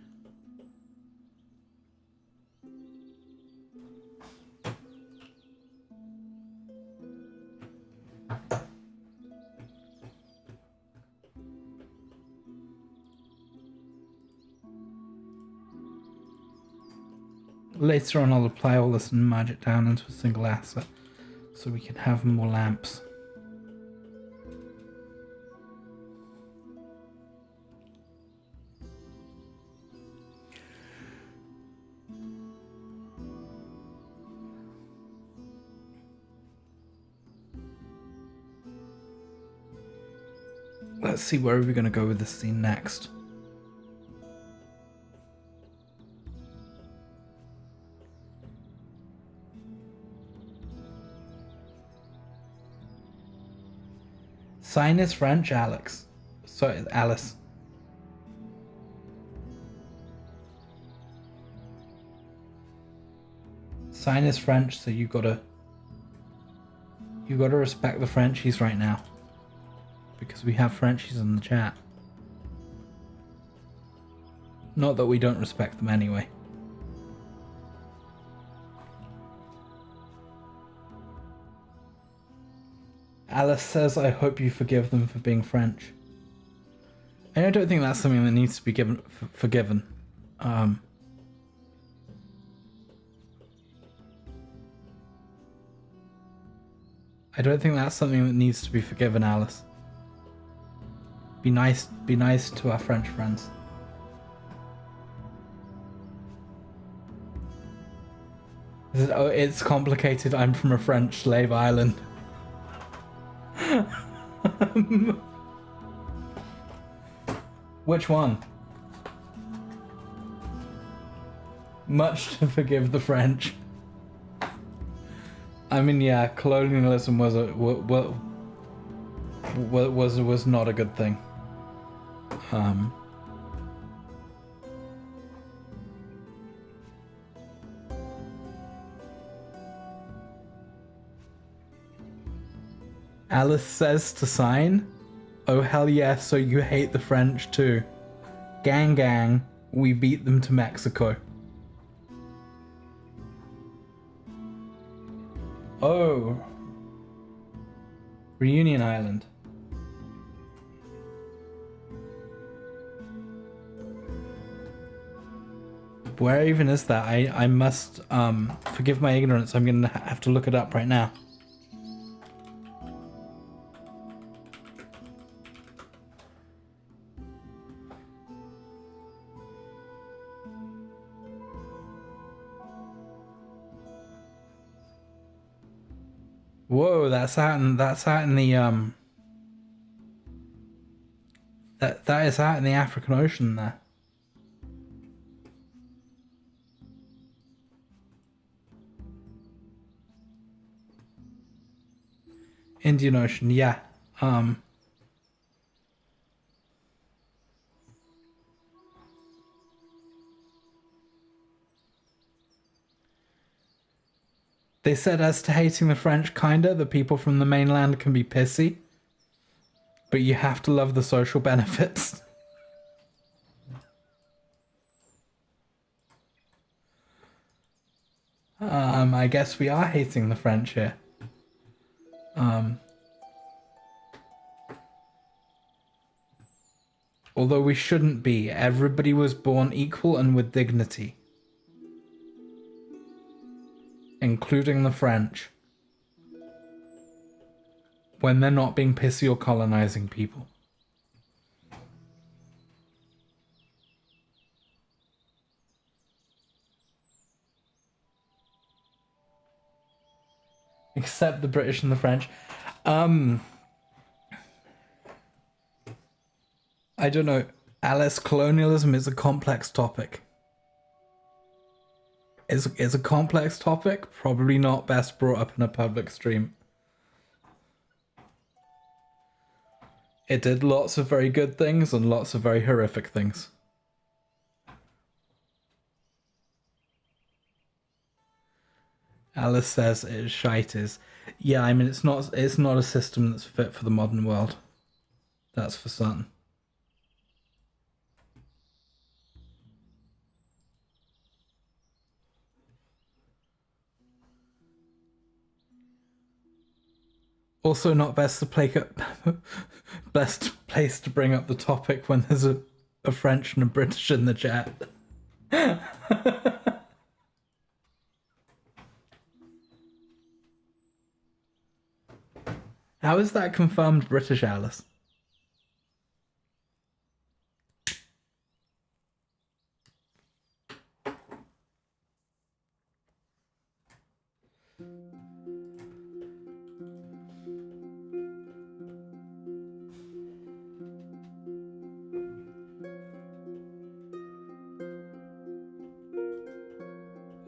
Later on I'll apply all this and merge it down into a single asset so we can have more lamps. Let's see where are we going to go with this scene next. Sign is French, Alex. Sorry, Alice. Sign is French, so you gotta respect the Frenchies right now. Because we have Frenchies in the chat. Not that we don't respect them anyway. Alice says, I hope you forgive them for being French. And I don't think that's something that needs to be forgiven. I don't think that's something that needs to be forgiven, Alice. Be nice to our French friends. Oh, it's complicated. I'm from a French slave island. Which one? Much to forgive the French. I mean, yeah, colonialism was not a good thing. Alice says to sign. Oh hell yeah, so you hate the French too. Gang gang, we beat them to Mexico. Oh. Reunion Island. Where even is that? I must forgive my ignorance. I'm gonna have to look it up right now. Whoa, that's out in the that is out in the African Ocean there. Indian Ocean, yeah. They said as to hating the French, kinda, the people from the mainland can be pissy, but you have to love the social benefits. I guess we are hating the French here. Although we shouldn't be. Everybody was born equal and with dignity. Including the French. When they're not being pissy or colonizing people. Except the British and the French. I don't know. Alice, colonialism is a complex topic. It's a complex topic, probably not best brought up in a public stream. It did lots of very good things and lots of very horrific things. Alice says it's shite is. Yeah, I mean it's not a system that's fit for the modern world. That's for certain. Also not best to play best place to bring up the topic when there's a French and a British in the chat. How is that confirmed British, Alice?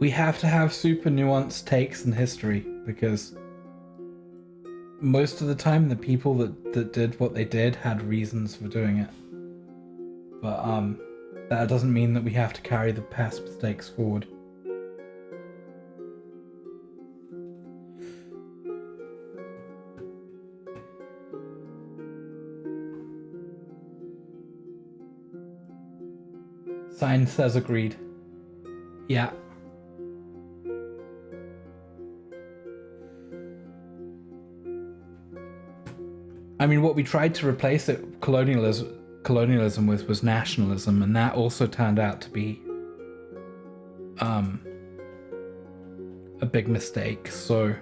We have to have super nuanced takes in history because most of the time the people that did what they did had reasons for doing it. But that doesn't mean that we have to carry the past mistakes forward. Sign says agreed. Yeah. I mean, what we tried to replace colonialism with was nationalism, and that also turned out to be a big mistake. So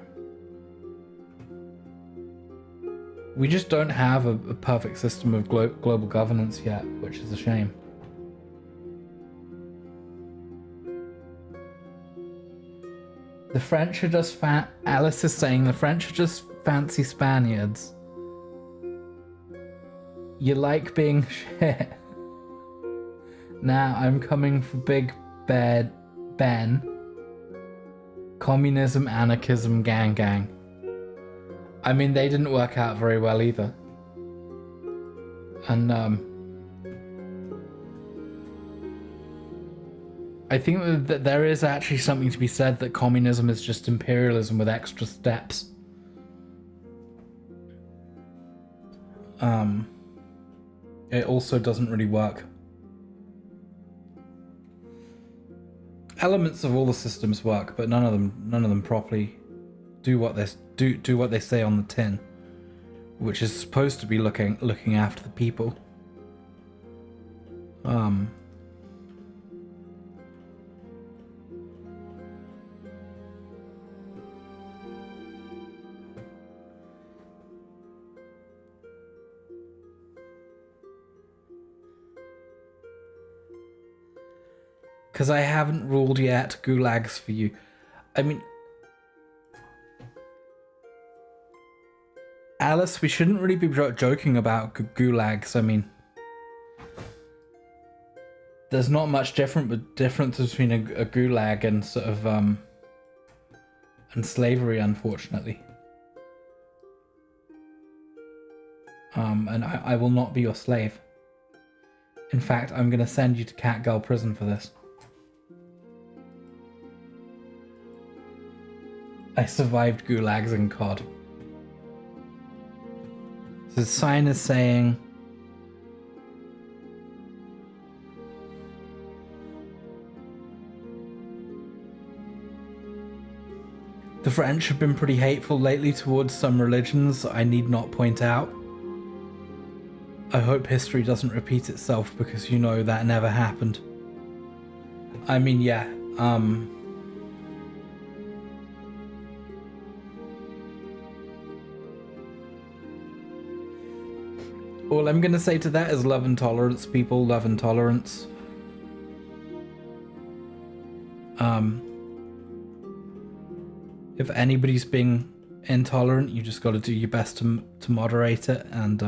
we just don't have a perfect system of global governance yet, which is a shame. The French are just Alice is saying the French are just fancy Spaniards. You like being shit. Now I'm coming for Big Bad Ben. Communism, anarchism, gang. I mean, they didn't work out very well either. And I think that there is actually something to be said that communism is just imperialism with extra steps. It also doesn't really work. Elements of all the systems work, but none of them properly do what they say on the tin, which is supposed to be looking after the people. Because I haven't ruled yet gulags for you. I mean, Alice, we shouldn't really be joking about gulags. I mean, there's not much difference between a gulag and sort of and slavery, unfortunately. And I will not be your slave. In fact, I'm going to send you to Catgirl prison for this. I survived gulags in COD. So the sign is saying the French have been pretty hateful lately towards some religions I need not point out. I hope history doesn't repeat itself because you know that never happened. I mean, yeah, all I'm gonna say to that is love and tolerance, people. Love and tolerance. If anybody's being intolerant, you just got to do your best to moderate it and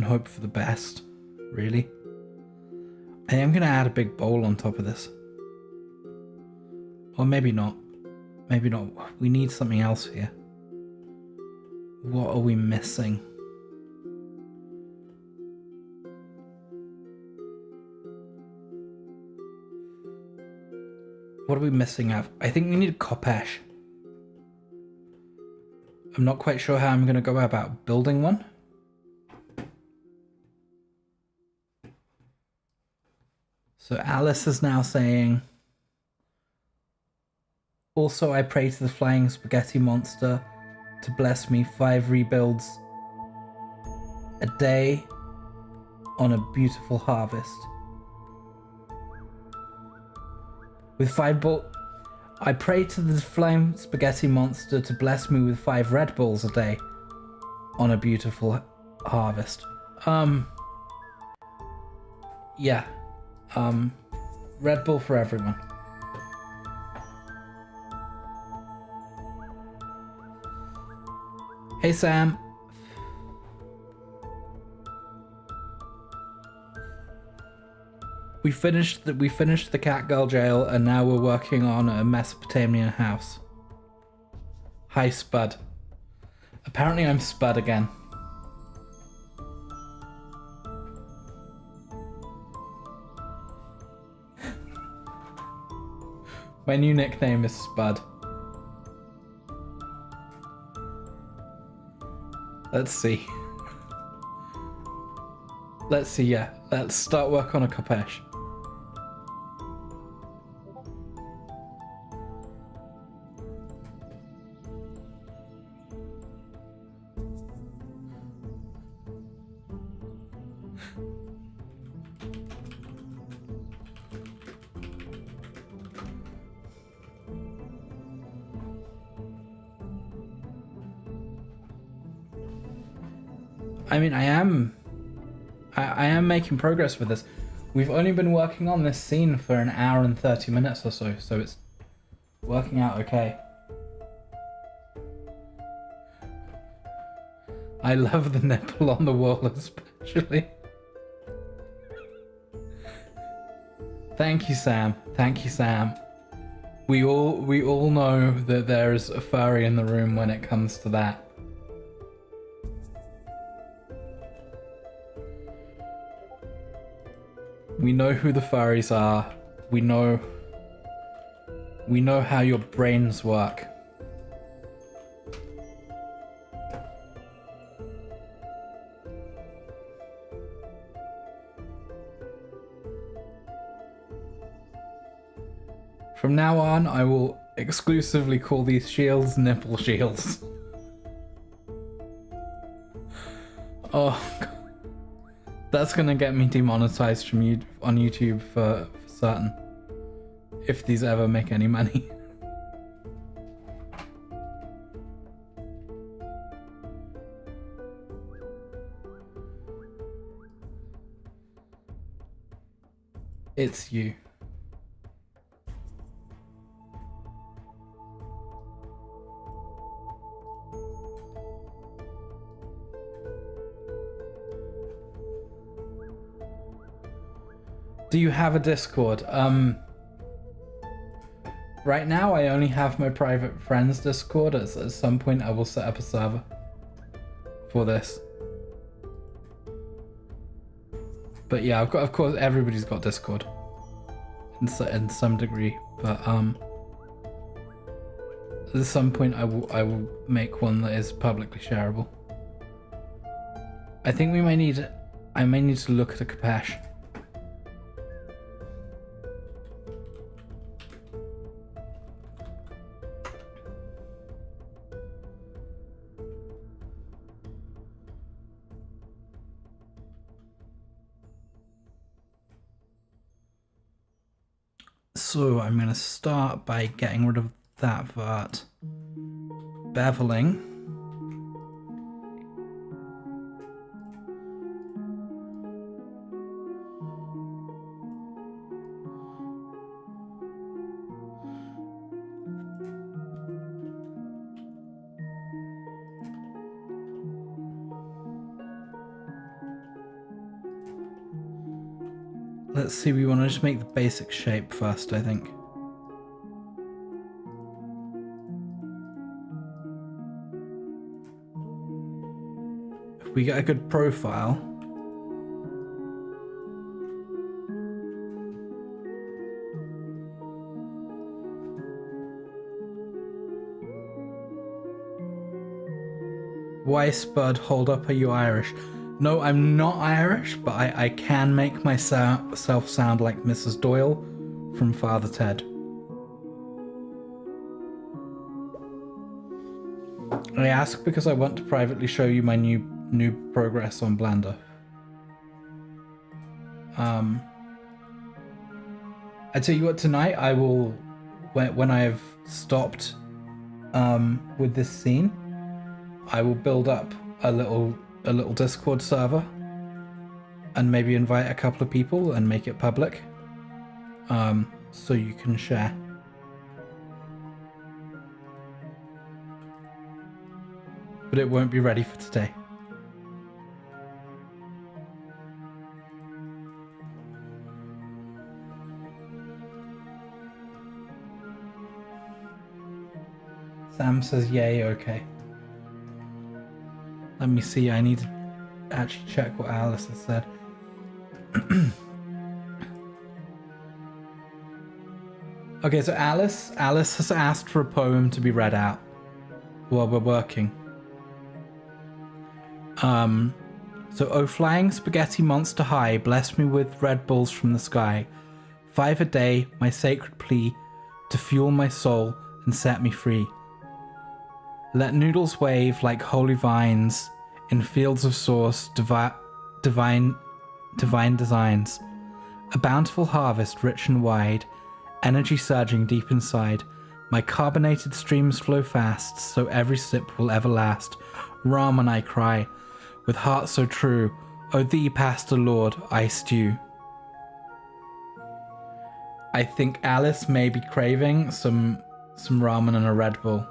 hope for the best. Really. I am gonna add a big bowl on top of this. Or maybe not. Maybe not. We need something else here. What are we missing? What are we missing out? I think we need a Kopesh. I'm not quite sure how I'm going to go about building one. So Alice is now saying, also I pray to the flying spaghetti monster to bless me 5 rebuilds a day on a beautiful harvest. With 5 I pray to the flying spaghetti monster to bless me with 5 Red Bulls a day on a beautiful harvest. Yeah. Red Bull for everyone. Hey Sam. We finished the Catgirl jail and now we're working on a Mesopotamian house. Hi Spud. Apparently I'm Spud again. My new nickname is Spud. Let's see. Let's see, yeah. Let's start work on a Kopesh. I mean, I am making progress with this. We've only been working on this scene for an hour and 30 minutes or so, so it's working out okay. I love the nipple on the wall especially. Thank you, Sam. Thank you, Sam. We all know that there's a furry in the room when it comes to that. We know who the furries are. We know how your brains work. From now on, I will exclusively call these shields nipple shields. Oh, God. That's gonna get me demonetized from on YouTube for certain. If these ever make any money. It's you. Do you have a Discord? Right now I only have my private friends Discord. At some point I will set up a server for this. But yeah, of course everybody's got Discord in some degree. But at some point I will make one that is publicly shareable. I think I may need to look at a Kopesh. So I'm going to start by getting rid of that vert. Beveling. Let's see, we want to just make the basic shape first, I think. we get a good profile. Why, Spud, hold up, are you Irish? No, I'm not Irish, but I can make myself sound like Mrs. Doyle from Father Ted. I ask because I want to privately show you my new progress on Blender. I tell you what, tonight I will, when I've stopped with this scene, I will build up a little Discord server and maybe invite a couple of people and make it public, so you can share. But it won't be ready for today. Sam says yay, okay. Let me see, I need to actually check what Alice has said. Okay, so Alice has asked for a poem to be read out while we're working. So, oh flying spaghetti monster high, bless me with Red Bulls from the sky. 5 a day, my sacred plea, to fuel my soul and set me free. Let noodles wave like holy vines in fields of sauce, divine designs. A bountiful harvest, rich and wide, energy surging deep inside. My carbonated streams flow fast, so every sip will ever last. Ramen, I cry, with heart so true. O thee, Pastor Lord, I stew. I think Alice may be craving some ramen and a Red Bull.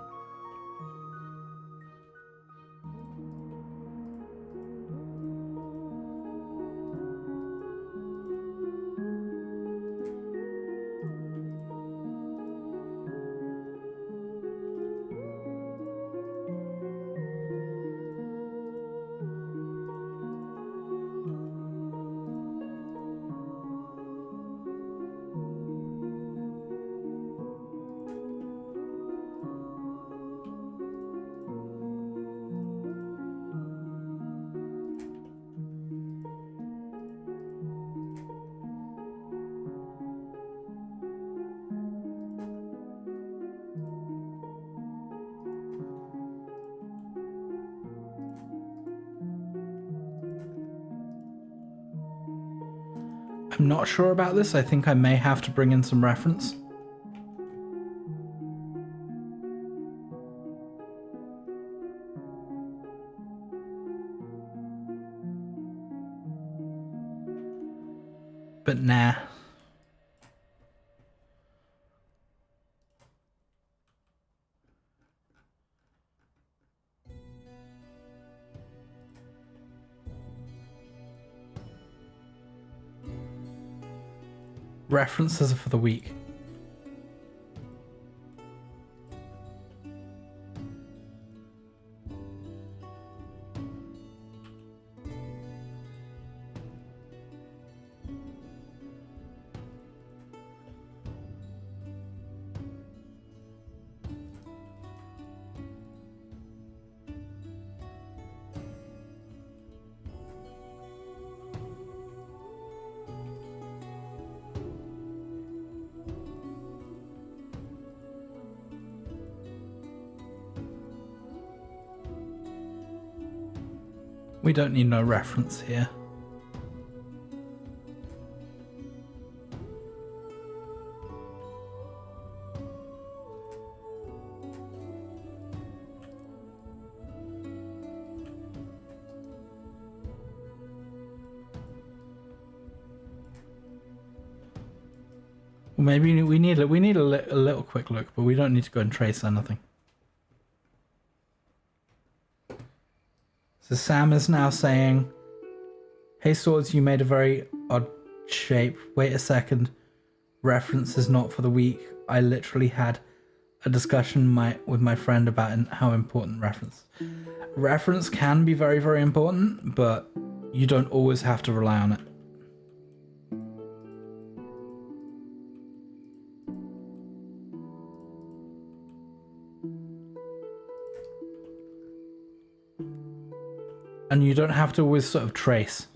I'm not sure about this. I think I may have to bring in some reference. But nah. References are for the week. We don't need no reference here. Well, maybe we need a little quick look, but we don't need to go and trace anything. So Sam is now saying, "Hey Swords, you made a very odd shape. Wait a second. Reference is not for the week. I literally had a discussion with my friend about how important reference can be very, very important, but you don't always have to rely on it. And you don't have to always sort of trace.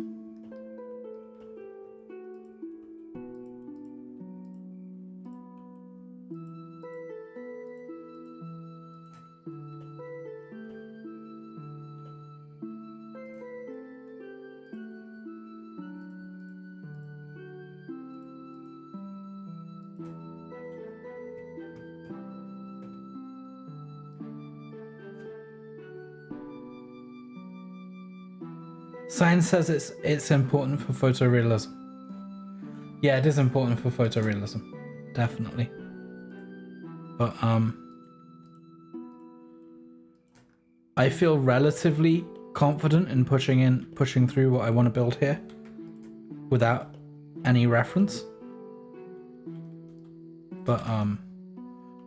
Science says it's important for photorealism. Yeah, it is important for photorealism, definitely. But I feel relatively confident in pushing through what I want to build here without any reference. But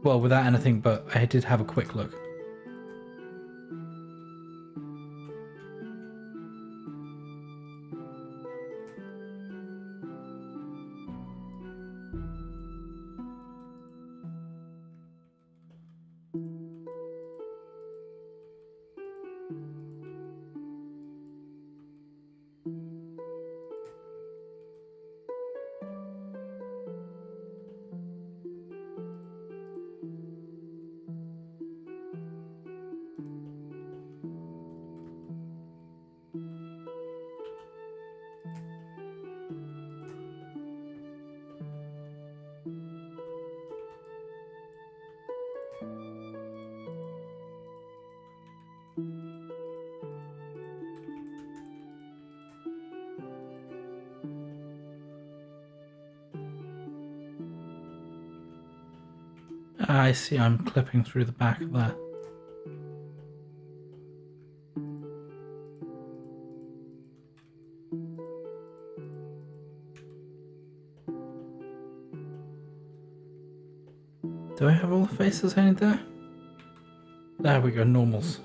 well, without anything, but I did have a quick look. I see, I'm clipping through the back of that. Do I have all the faces I need there? There we go, normals.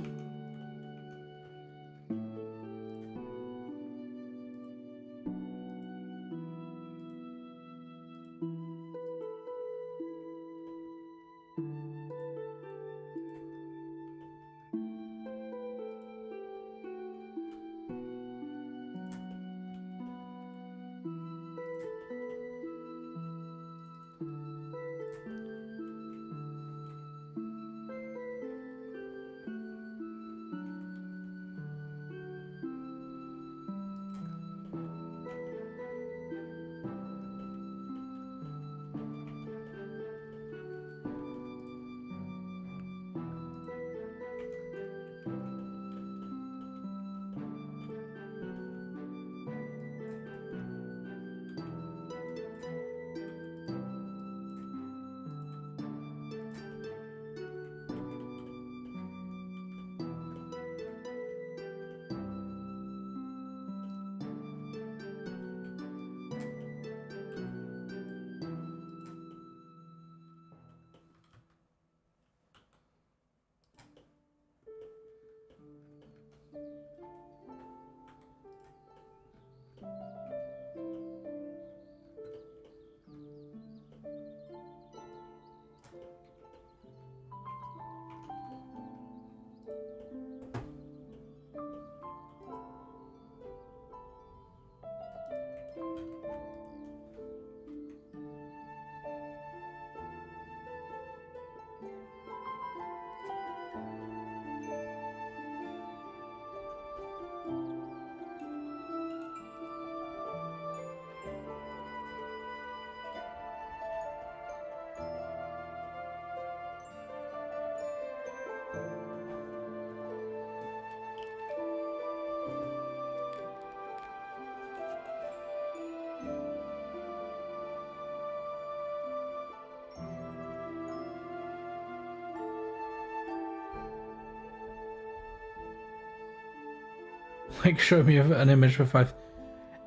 Like, show me an image for 5.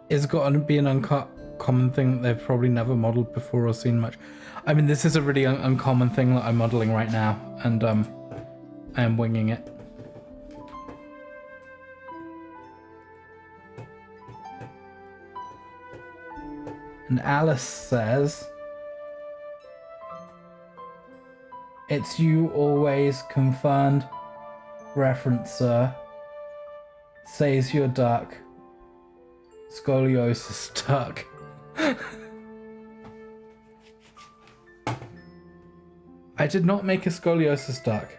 It's got to be an uncut common thing that they've probably never modeled before or seen much. I mean, this is a really uncommon thing that I'm modeling right now, and I am winging it. And Alice says, "It's you always confirmed reference, sir. Says your duck. Scoliosis duck." I did not make a scoliosis duck.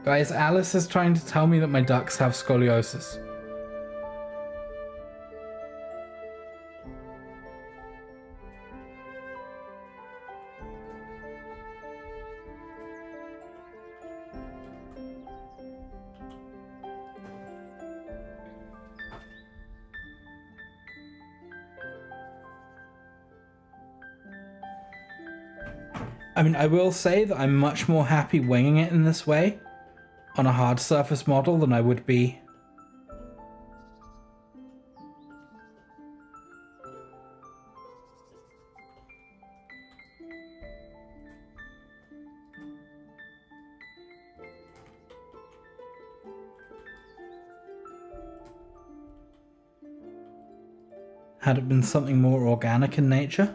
Guys, Alice is trying to tell me that my ducks have scoliosis. I mean, I will say that I'm much more happy winging it in this way on a hard surface model than I would be had it been something more organic in nature.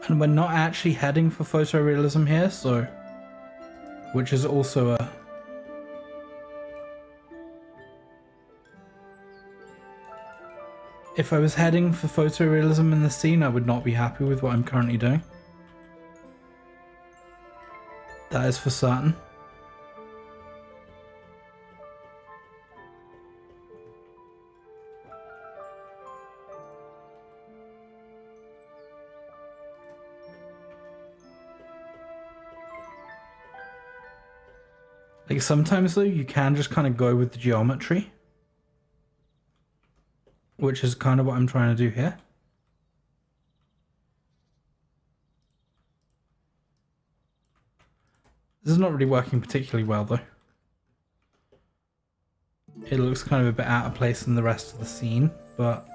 And we're not actually heading for photorealism here, so... which is also a... If I was heading for photorealism in the scene, I would not be happy with what I'm currently doing. That is for certain. Like, sometimes though, you can just kind of go with the geometry, which is kind of what I'm trying to do here. This is not really working particularly well though. It looks kind of a bit out of place in the rest of the scene, but...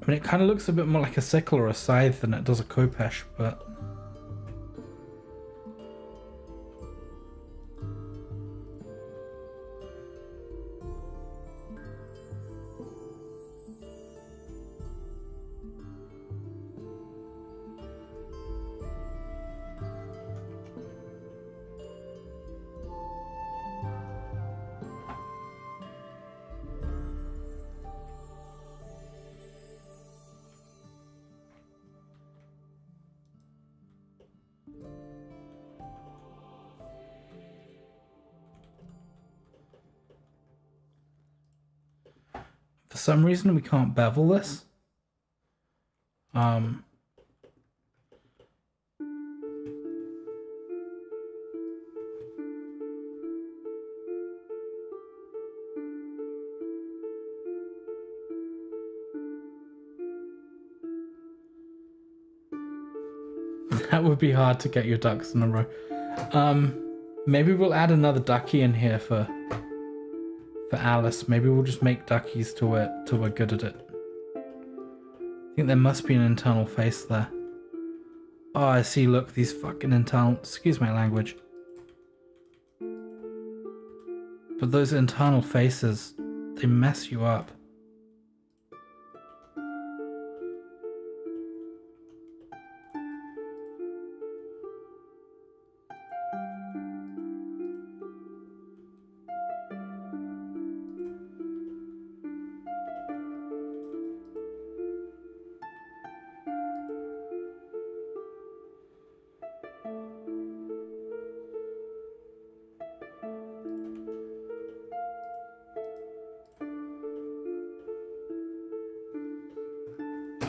I mean, it kind of looks a bit more like a sickle or a scythe than it does a khopesh, but... For some reason, we can't bevel this. That would be hard to get your ducks in a row. Maybe we'll add another ducky in here for for Alice. Maybe we'll just make duckies till we're good at it. I think there must be an internal face there. Oh, I see. Look, these fucking internal... Excuse my language. But those internal faces, they mess you up.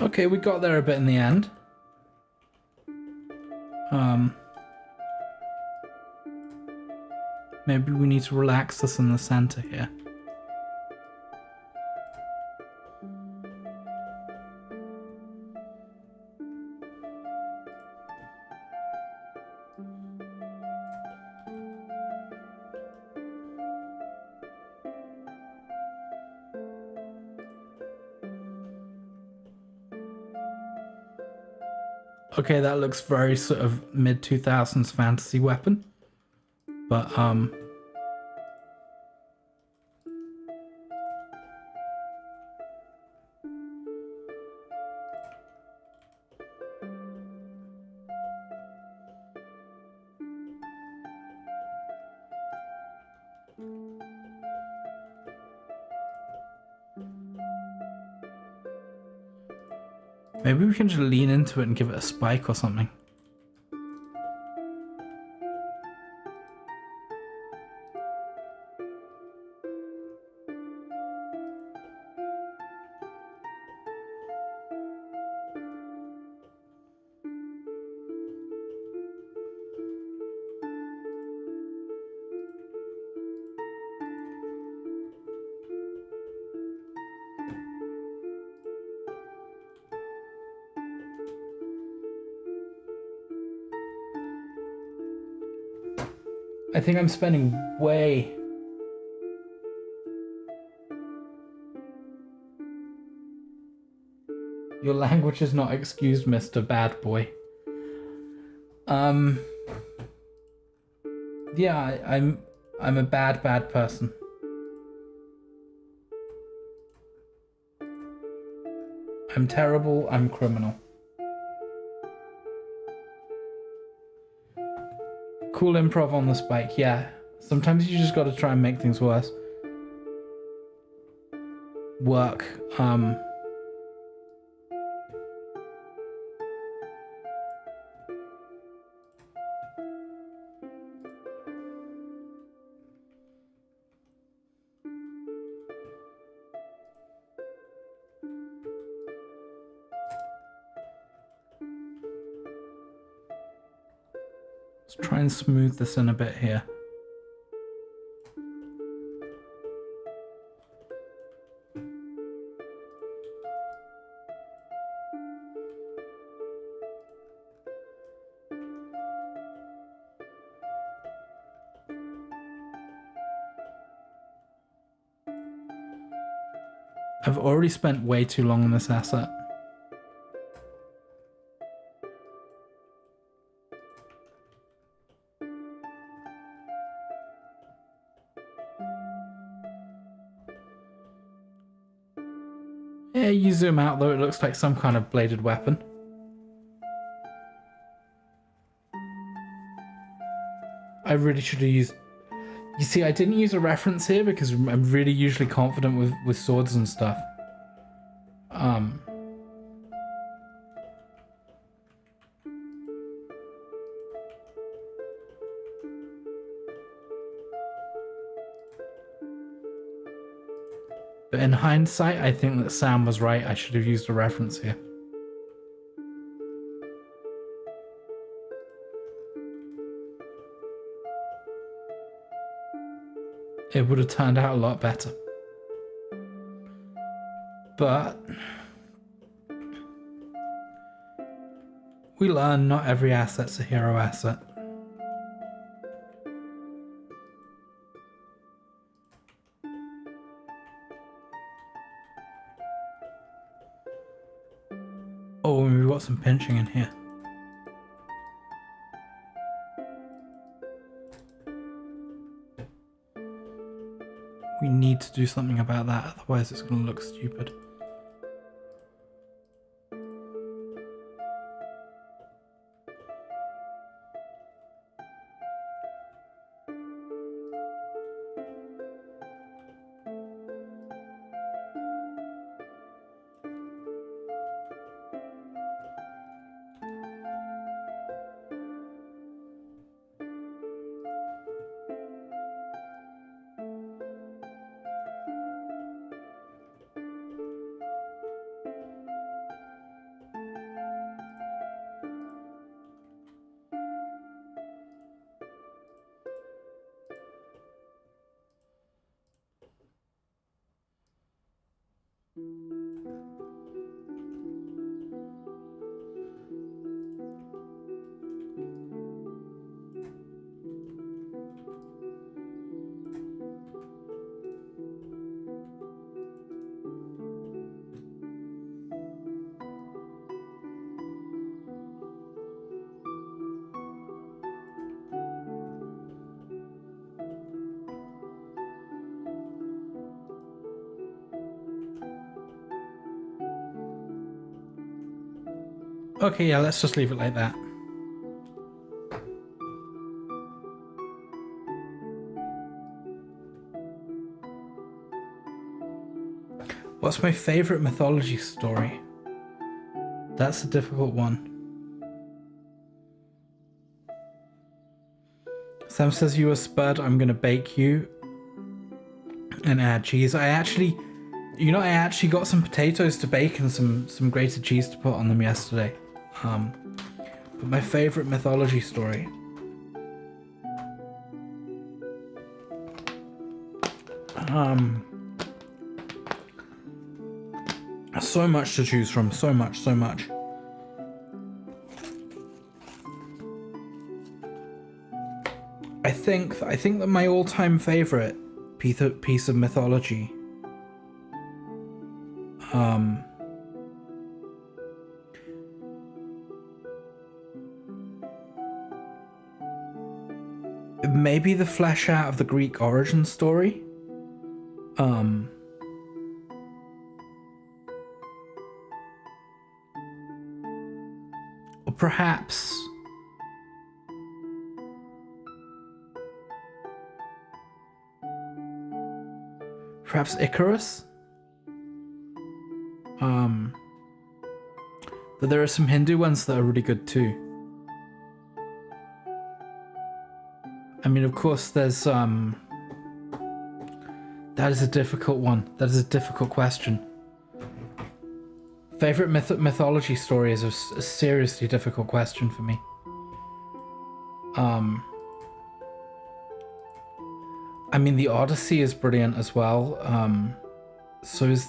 Okay, we got there a bit in the end. Maybe we need to relax this in the center here. Okay, that looks very sort of mid-2000s fantasy weapon. But, maybe we can just lean into it and give it a spike or something. I think I'm spending way... Your language is not excused, Mr. Bad Boy. Yeah, I'm a bad person. I'm terrible, I'm criminal. Cool improv on the spike, yeah. Sometimes you just gotta try and make things worse. Work. Let's try and smooth this in a bit here. I've already spent way too long on this asset. Yeah, you zoom out though, it looks like some kind of bladed weapon. I really should have used... You see, I didn't use a reference here because I'm really usually confident with swords and stuff. But in hindsight, I think that Sam was right. I should have used a reference here. It would have turned out a lot better. But we learn not every asset's a hero asset. Oh, and we've got some pinching in here. We need to do something about that, otherwise it's going to look stupid. Okay, yeah, let's just leave it like that. What's my favorite mythology story? That's a difficult one. Sam says you were spurred, I'm gonna bake you and add cheese. I actually got some potatoes to bake and some grated cheese to put on them yesterday. But my favorite mythology story. So much to choose from, so much. I think that my all-time favorite piece of mythology maybe the flesh out of the Greek origin story. Or perhaps Icarus. But there are some Hindu ones that are really good too. I mean, of course, there's that is a difficult one. That is a difficult question. Favorite mythology story is a seriously difficult question for me. I mean, the Odyssey is brilliant as well. So is...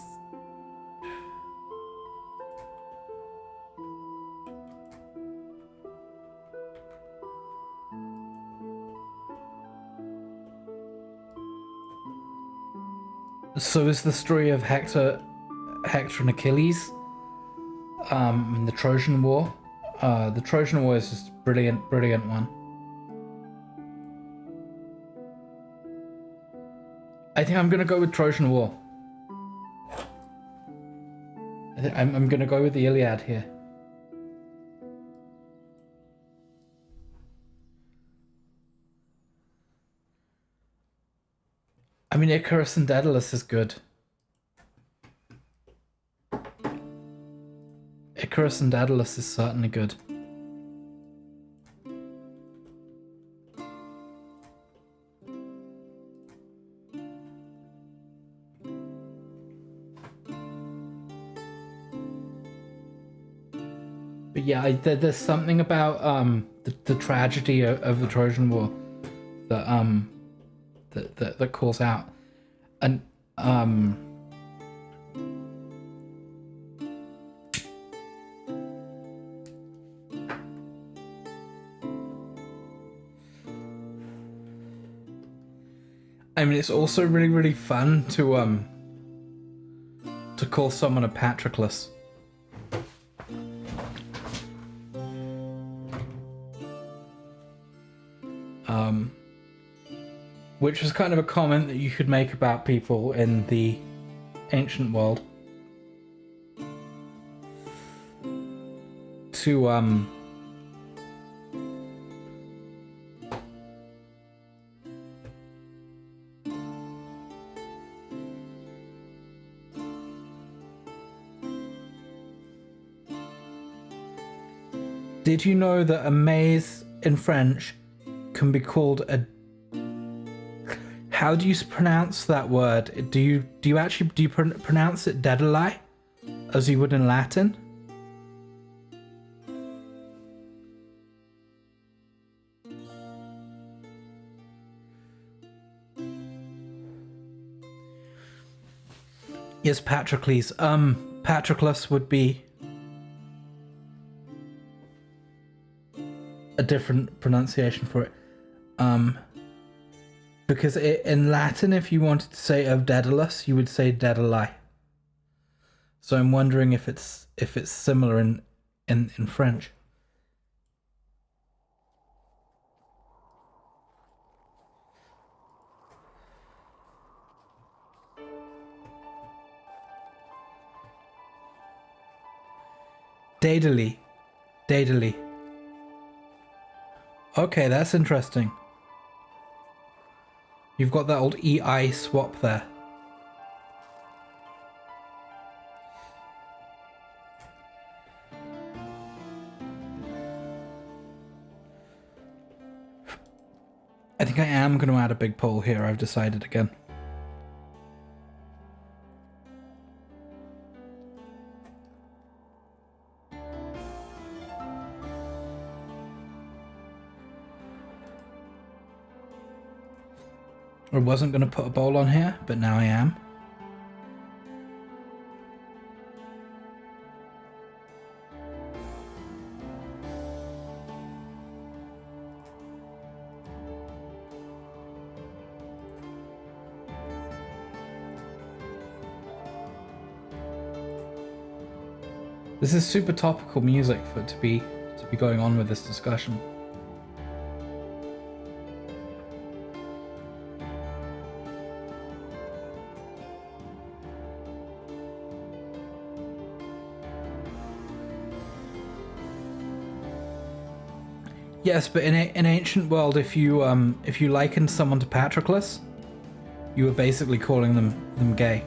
So is the story of Hector and Achilles in the Trojan War. The Trojan War is just a brilliant one. I think I'm gonna go with Trojan War. I'm gonna go with the Iliad here. I mean, Icarus and Daedalus is good. Icarus and Daedalus is certainly good. But yeah, there's something about the tragedy of the Trojan War that calls out, and I mean, it's also really fun to call someone a Patroclus. which was kind of a comment that you could make about people in the ancient world. To Did you know that a maze in French can be called a... How do you pronounce that word? Do you pronounce it dedeli, as you would in Latin? Yes, Patroclus. Patroclus would be a different pronunciation for it. Because in Latin, if you wanted to say of Daedalus, you would say Daedali. So I'm wondering if it's similar in French. Daedally. Daedally. Okay, that's interesting. You've got that old EI swap there. I think I am going to add a big poll here, I've decided again. I wasn't going to put a bowl on here, but now I am. This is super topical music for it to be going on with this discussion. Yes, but in ancient world, if you likened someone to Patroclus, you were basically calling them gay.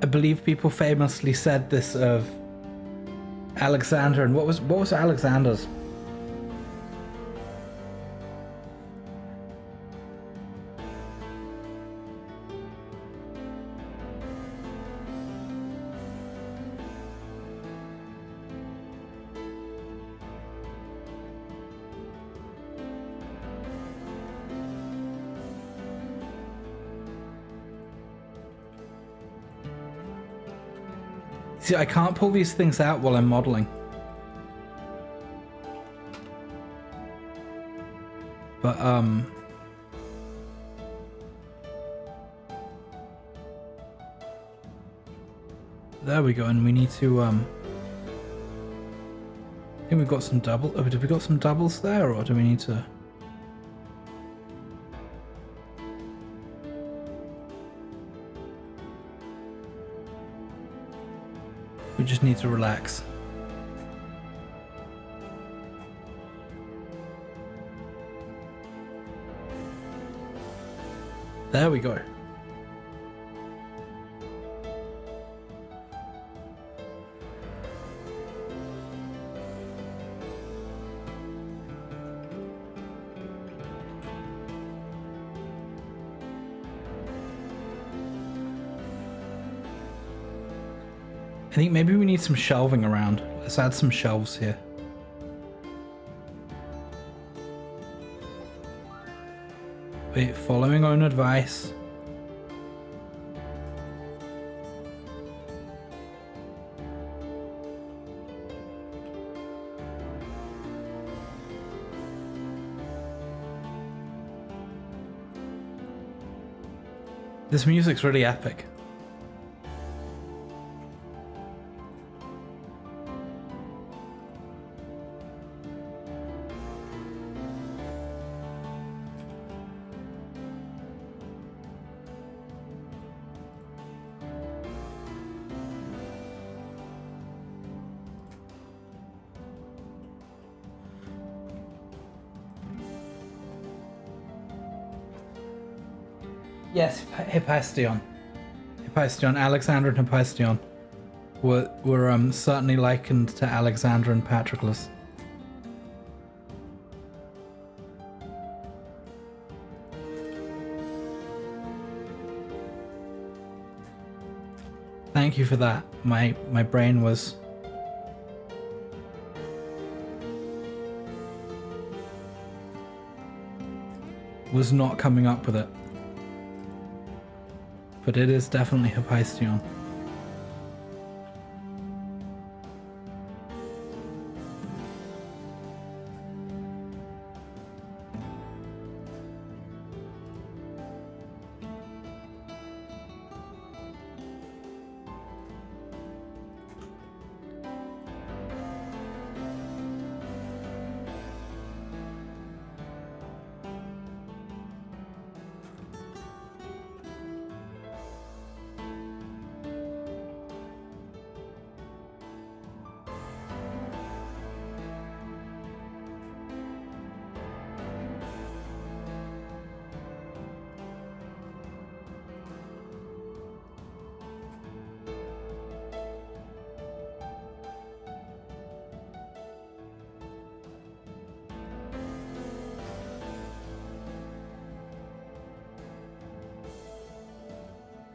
I believe people famously said this of Alexander, and what was Alexander's? See, I can't pull these things out while I'm modeling. But, there we go, and we need to, I think we've got some double, oh, have we got some doubles there, or do we need to... We just need to relax. There we go. I think maybe we need some shelving around. Let's add some shelves here. Wait, following own advice. This music's really epic. Yes, Hephaestion. Alexander and Hephaestion were certainly likened to Alexander and Patroclus. Thank you for that. My brain was not coming up with it. But it is definitely Hephaestion.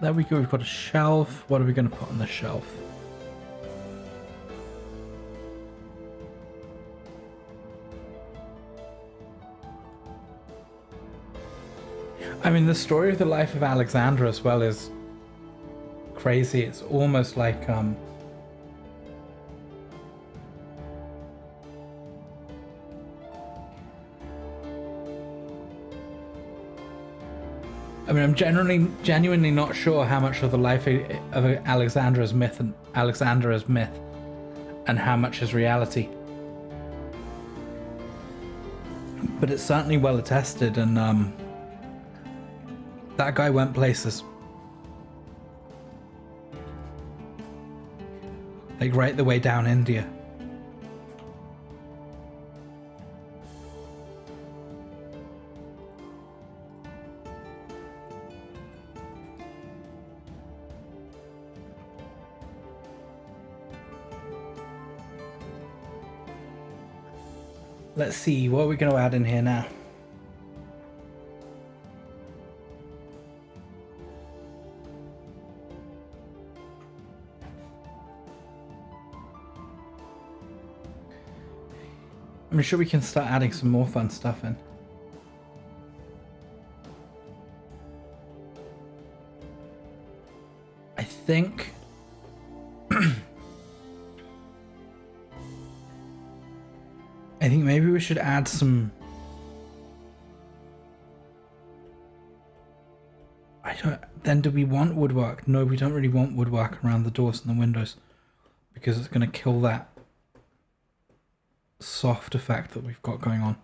There we go, we've got a shelf. What are we going to put on the shelf? I mean, the story of the life of Alexander as well is crazy. It's almost like I mean, I'm genuinely not sure how much of the life of Alexander is myth and how much is reality. But it's certainly well attested, and that guy went places. Like right the way down India. Let's see, what are we going to add in here now? I'm sure we can start adding some more fun stuff in. I think maybe we should add some. Then do we want woodwork? No, we don't really want woodwork around the doors and the windows because it's going to kill that soft effect that we've got going on.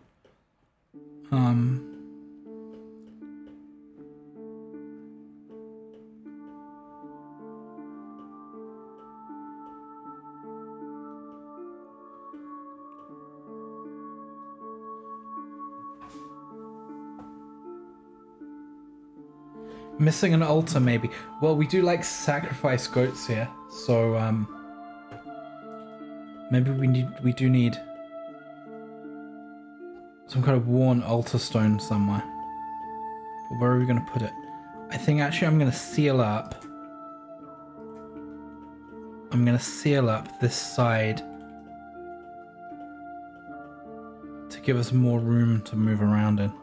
Missing an altar, maybe. Well, we do like sacrifice goats here, so maybe we do need some kind of worn altar stone somewhere. But where are we going to put it? I think actually I'm going to seal up. I'm going to seal up this side give us more room to move around in.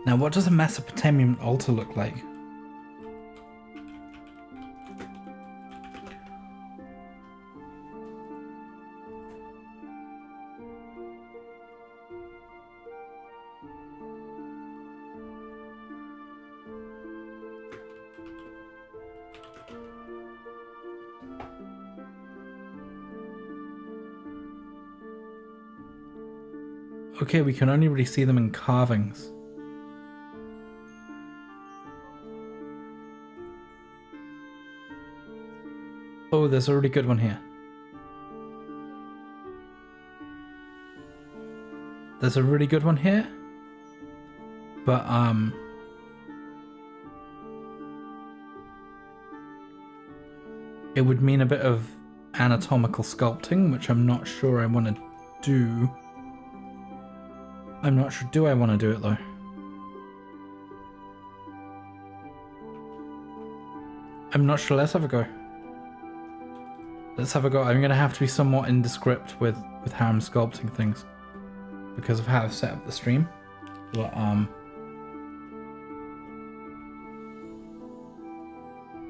Now, what does a Mesopotamian altar look like? Okay, we can only really see them in carvings. Oh, there's a really good one here. There's a really good one here. But, it would mean a bit of anatomical sculpting, which I'm not sure I want to do. I'm not sure. Do I want to do it, though? I'm not sure. Let's have a go. Let's have a go. I'm going to have to be somewhat indescript with how I'm sculpting things because of how I've set up the stream. But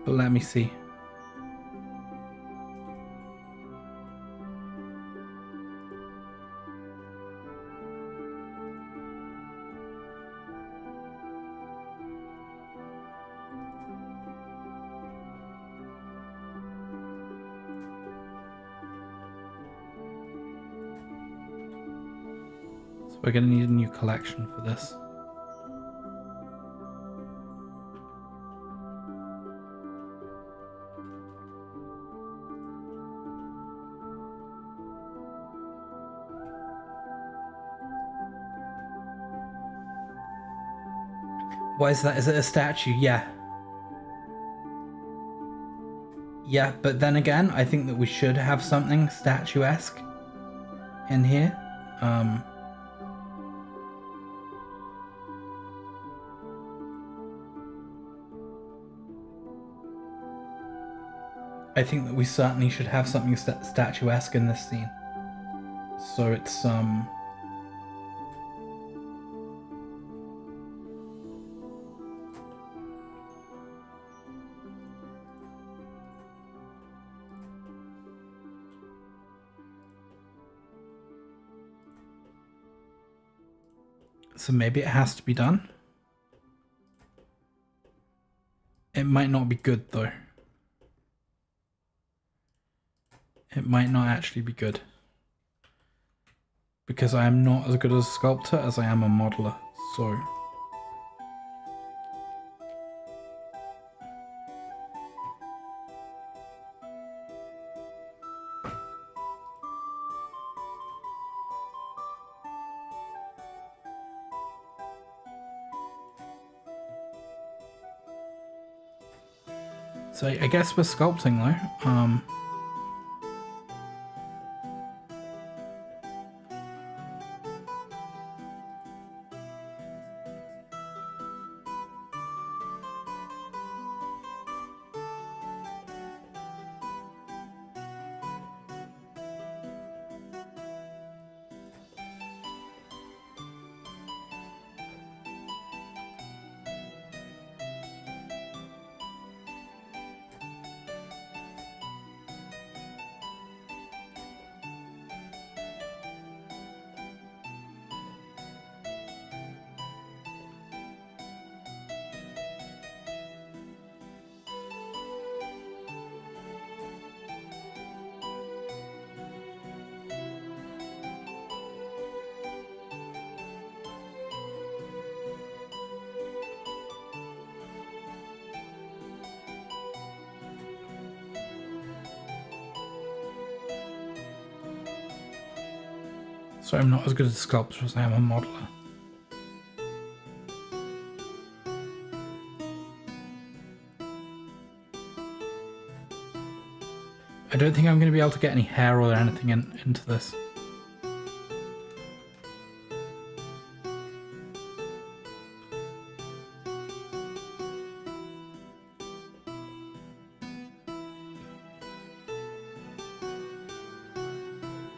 let me see. We're going to need a new collection for this. Why is that? Is it a statue? Yeah. Yeah, but then again, I think that we should have something statuesque in here. I think that we certainly should have something statuesque in this scene. So it's so maybe it has to be done. It might not be good though. It might not actually be good. Because I am not as good as a sculptor as I am a modeler, so... So I guess we're sculpting though. So I'm not as good as a sculptor as I am a modeler. I don't think I'm going to be able to get any hair or anything into this.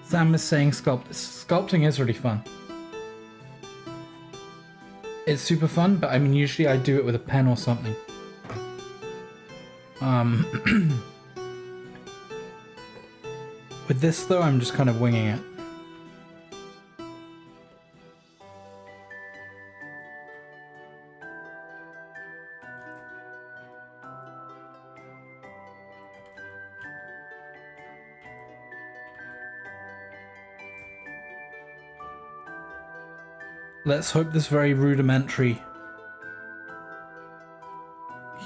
Sam is saying sculpting is really fun. It's super fun, but I mean, usually I do it with a pen or something. With this though, I'm just kind of winging it. Let's hope this very rudimentary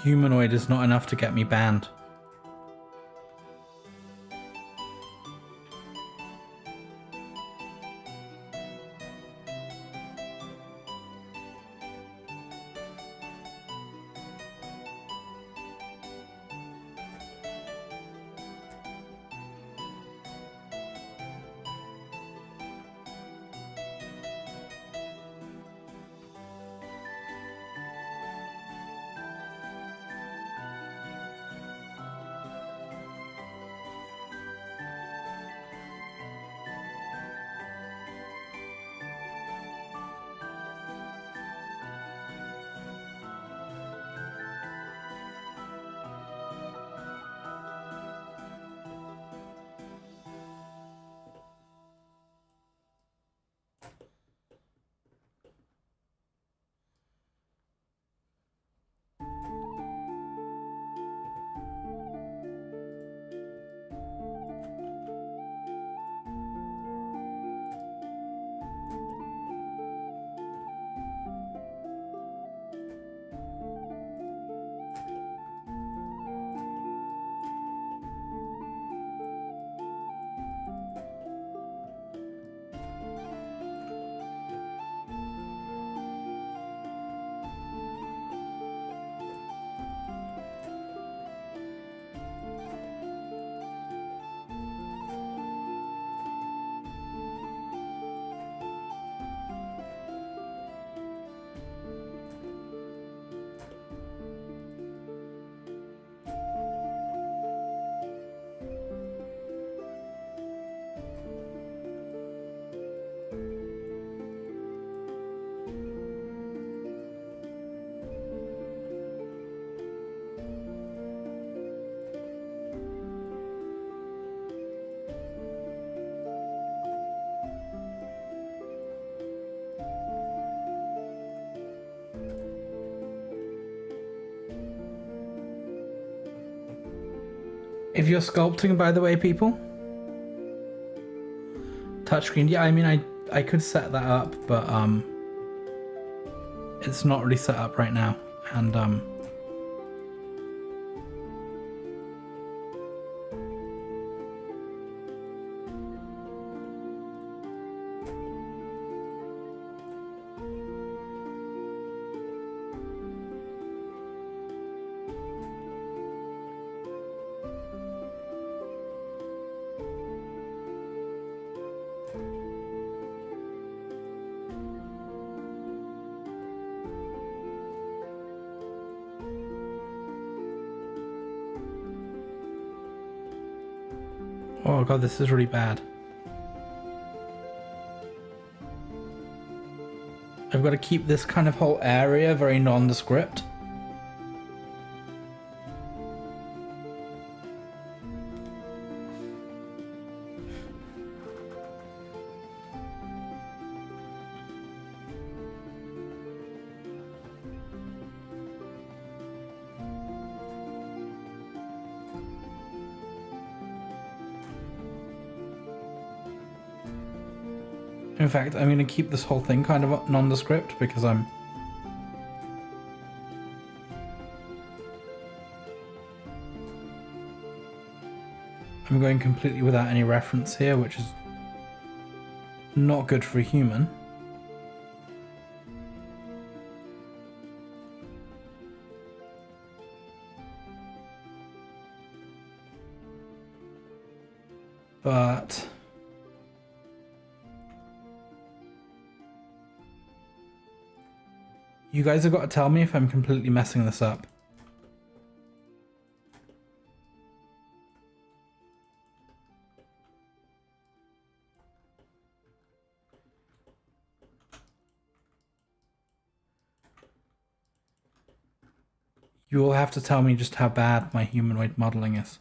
humanoid is not enough to get me banned. If you're sculpting, by the way, people, touchscreen, yeah, I mean, I could set that up, but it's not really set up right now, and oh god, this is really bad. I've got to keep this kind of whole area very nondescript. In fact, I'm going to keep this whole thing kind of nondescript because I'm going completely without any reference here, which is not good for a human. But you guys have got to tell me if I'm completely messing this up. You will have to tell me just how bad my humanoid modeling is.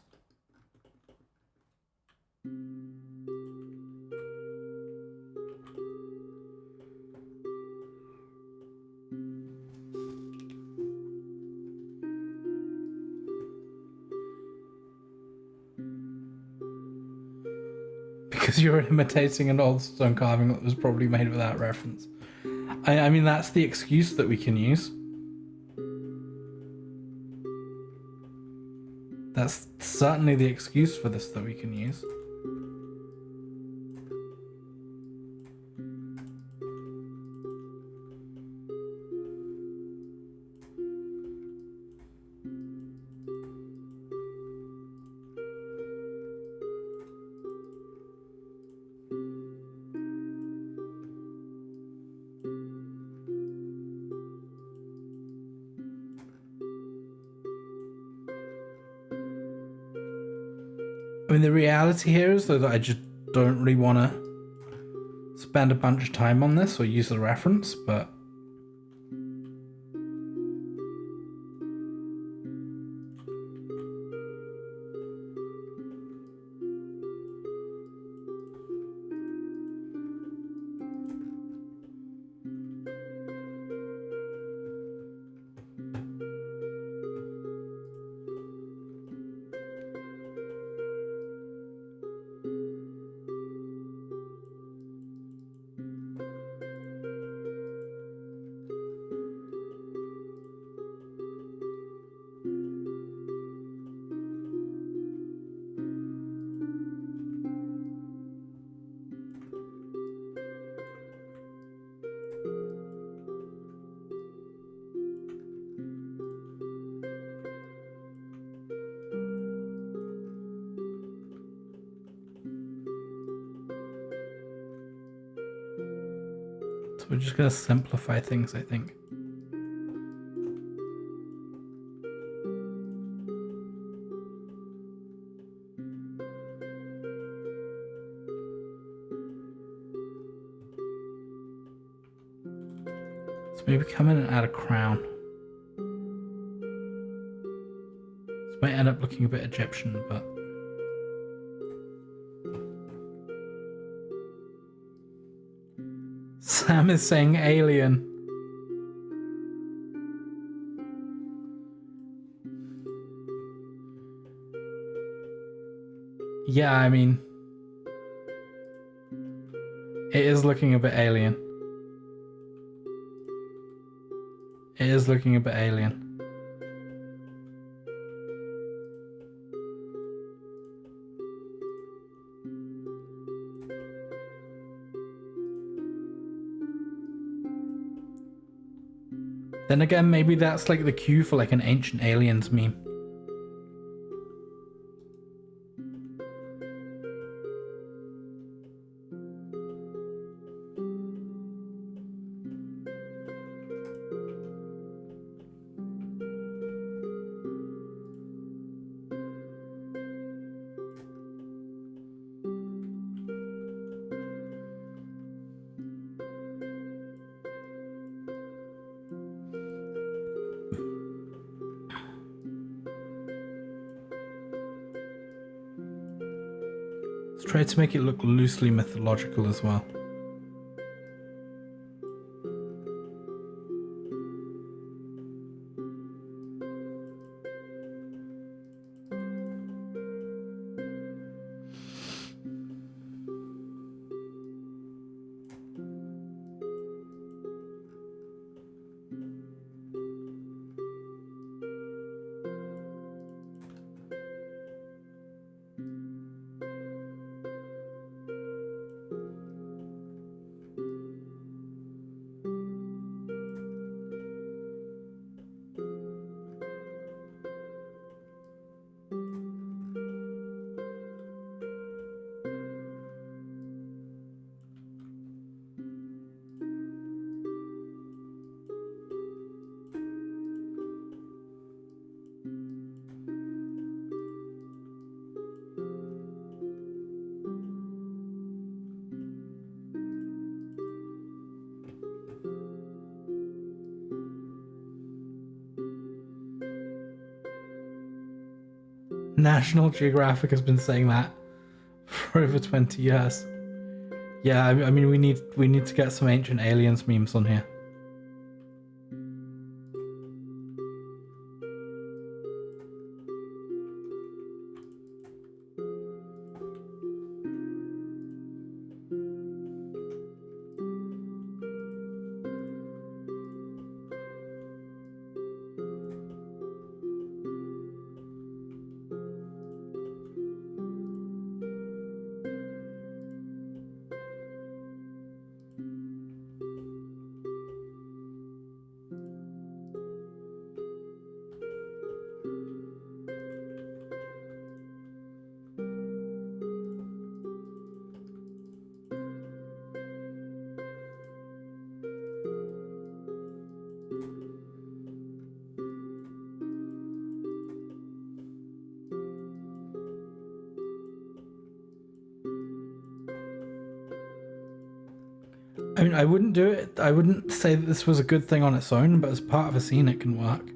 Because you're imitating an old stone carving that was probably made without reference. I mean, that's the excuse that we can use. That's certainly the excuse for this that we can use. I mean, the reality here is that I just don't really want to spend a bunch of time on this or use the reference, but so we're just going to simplify things, I think. So maybe come in and add a crown. This might end up looking a bit Egyptian, but Sam is saying alien. Yeah, I mean, it is looking a bit alien. It is looking a bit alien. Then again, maybe that's like the cue for like an Ancient Aliens meme. Let's try to make it look loosely mythological as well. National Geographic has been saying that for over 20 years. Yeah, I mean, we need to get some ancient aliens memes on here. I mean, I wouldn't do it. I wouldn't say that this was a good thing on its own, but as part of a scene, it can work.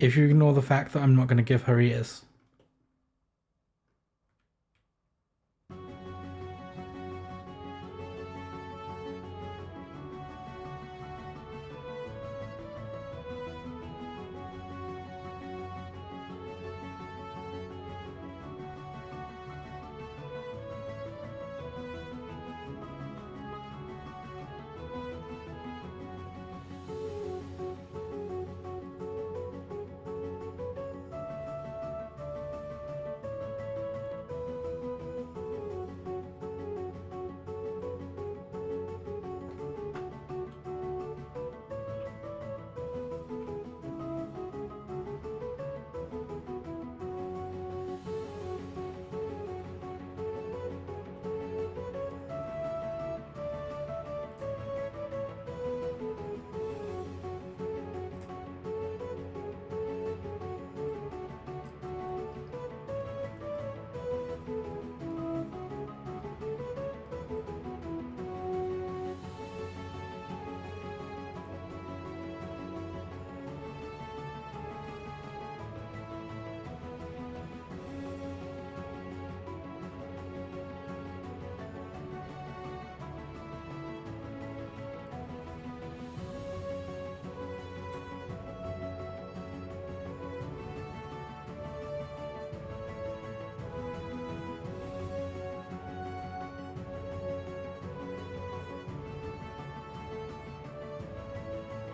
If you ignore the fact that I'm not going to give her ears.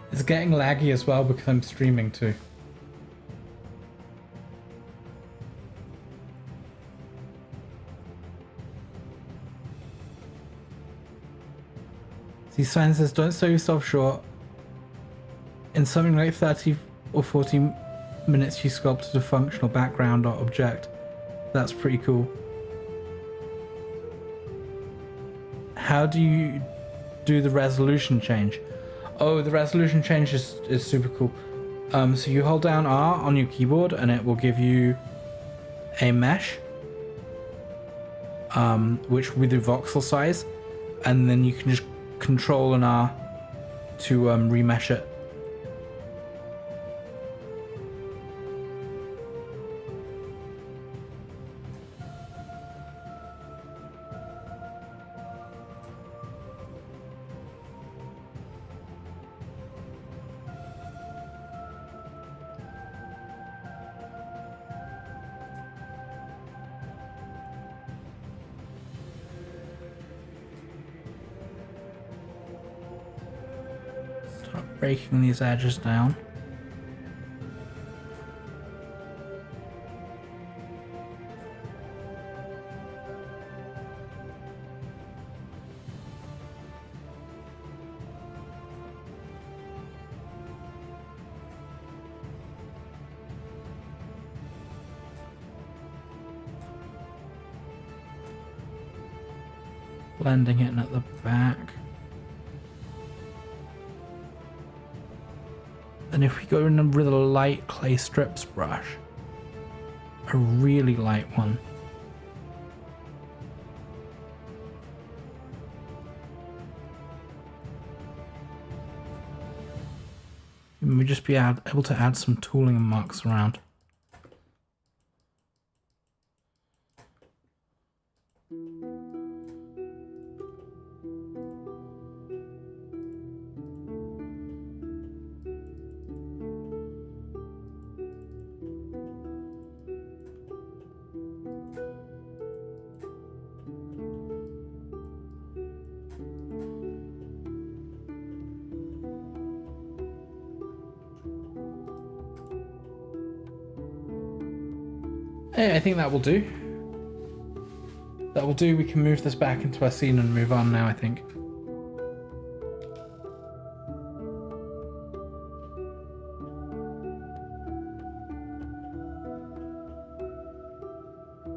It's getting laggy as well because I'm streaming too. See, Sven says, don't sell yourself short. In something like 30 or 40 minutes, you sculpted a functional background or object. That's pretty cool. How do you do the resolution change? Oh, the resolution change is super cool. So you hold down R on your keyboard and it will give you a mesh, which will be the voxel size, and then you can just control an R to remesh it. Breaking these edges down. Blending it in at the back. And if we go in with a light clay strips brush, a really light one, me just be able to add some tooling and marks around. Yeah, I think that will do. That will do. We can move this back into our scene and move on now, I think.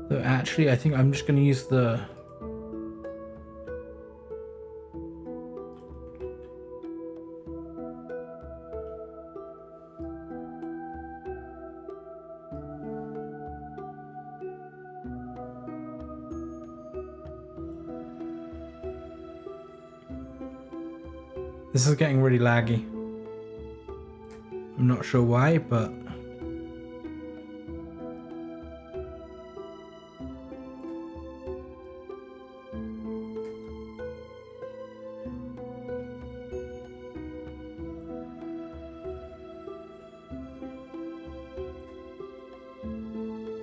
So actually, I think I'm just going to use the... This is getting really laggy. I'm not sure why, but...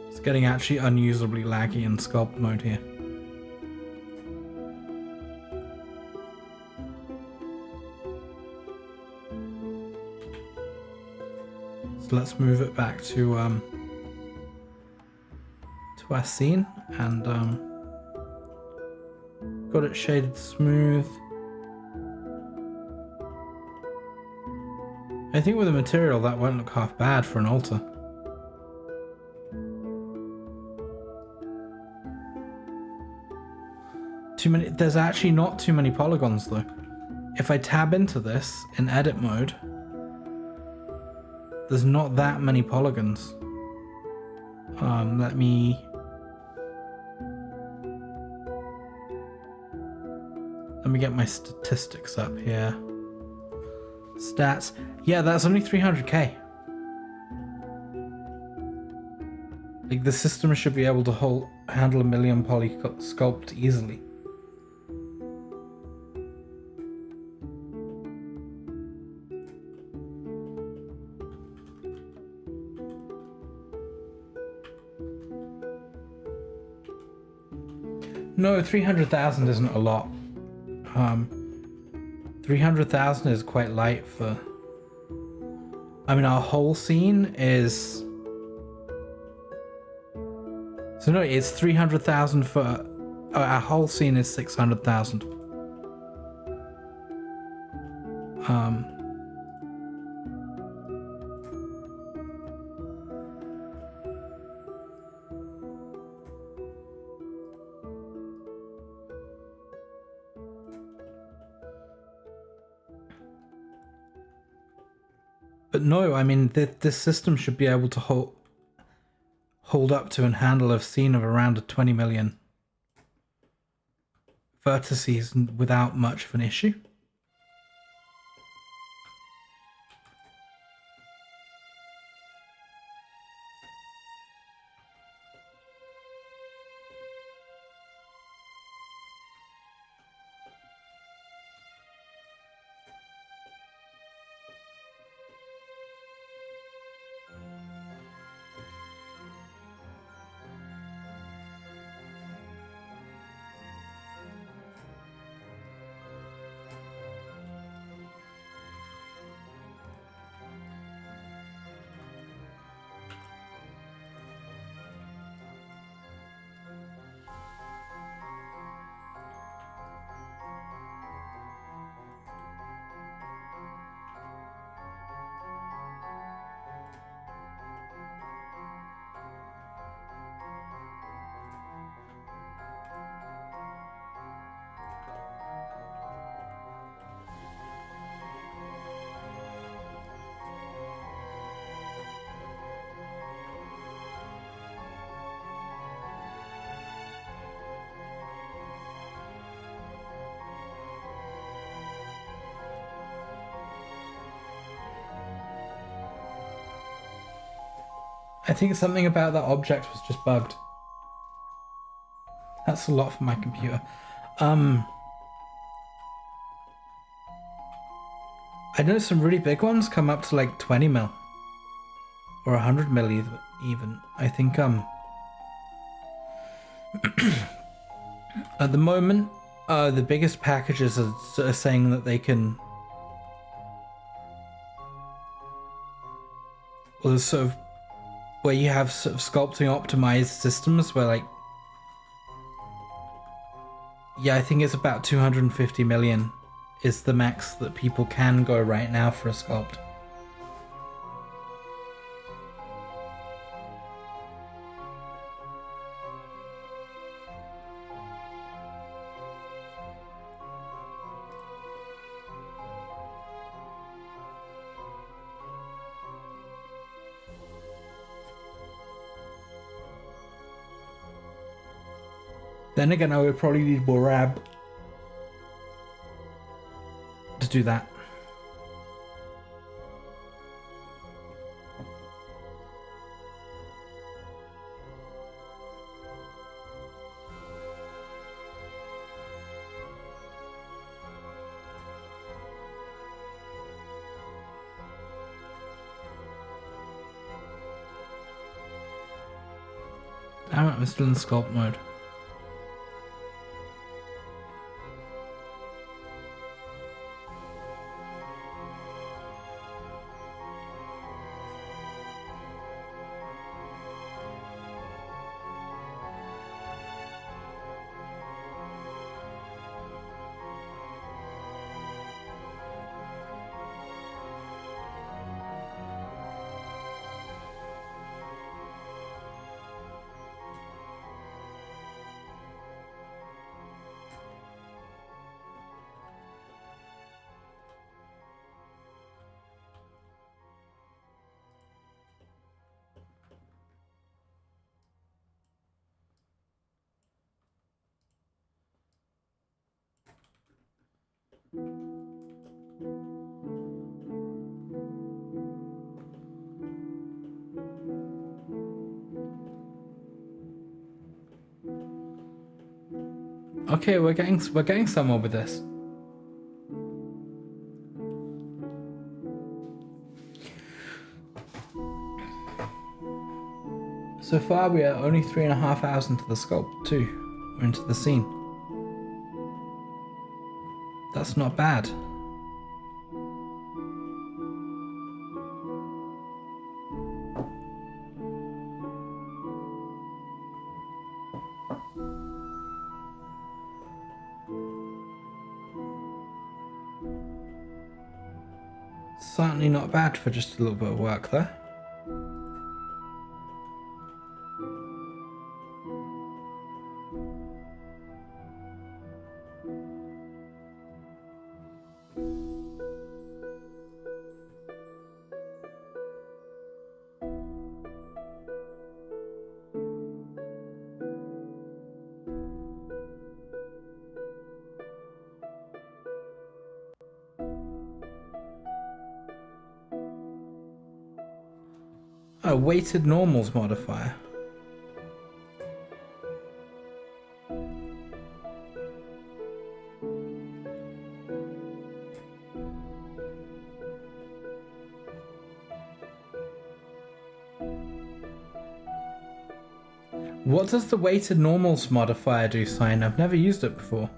It's getting actually unusably laggy in sculpt mode here. So let's move it back to our scene, and got it shaded smooth. I think with the material that won't look half bad for an altar. There's actually not too many polygons though. If I tab into this in edit mode, there's not that many polygons. Let me get my statistics up here. Stats. Yeah, that's only 300k. Like, the system should be able to handle a million poly sculpt easily. No, 300,000 isn't a lot. 300,000 is quite light for... I mean, our whole scene is... So no, it's 300,000 for... our whole scene is 600,000. But no, I mean, this system should be able to hold up to and handle a scene of around 20 million vertices without much of an issue. I think something about that object was just bugged. That's a lot for my computer. I know some really big ones come up to like 20 mil. Or 100 mil even. I think, at the moment, the biggest packages are saying that they can... Well, there's sort of... Where you have sort of sculpting optimized systems where like... Yeah, I think it's about 250 million is the max that people can go right now for a sculpt. Then again, I would probably need more RAM to do that. Damn it, I'm still in sculpt mode. Okay, we're getting somewhere with this. So far, we are only 3.5 hours into the sculpt, too. We're into the scene. That's not bad. Certainly not bad for just a little bit of work there. A weighted normals modifier. What does the weighted normals modifier do, Sign? I've never used it before.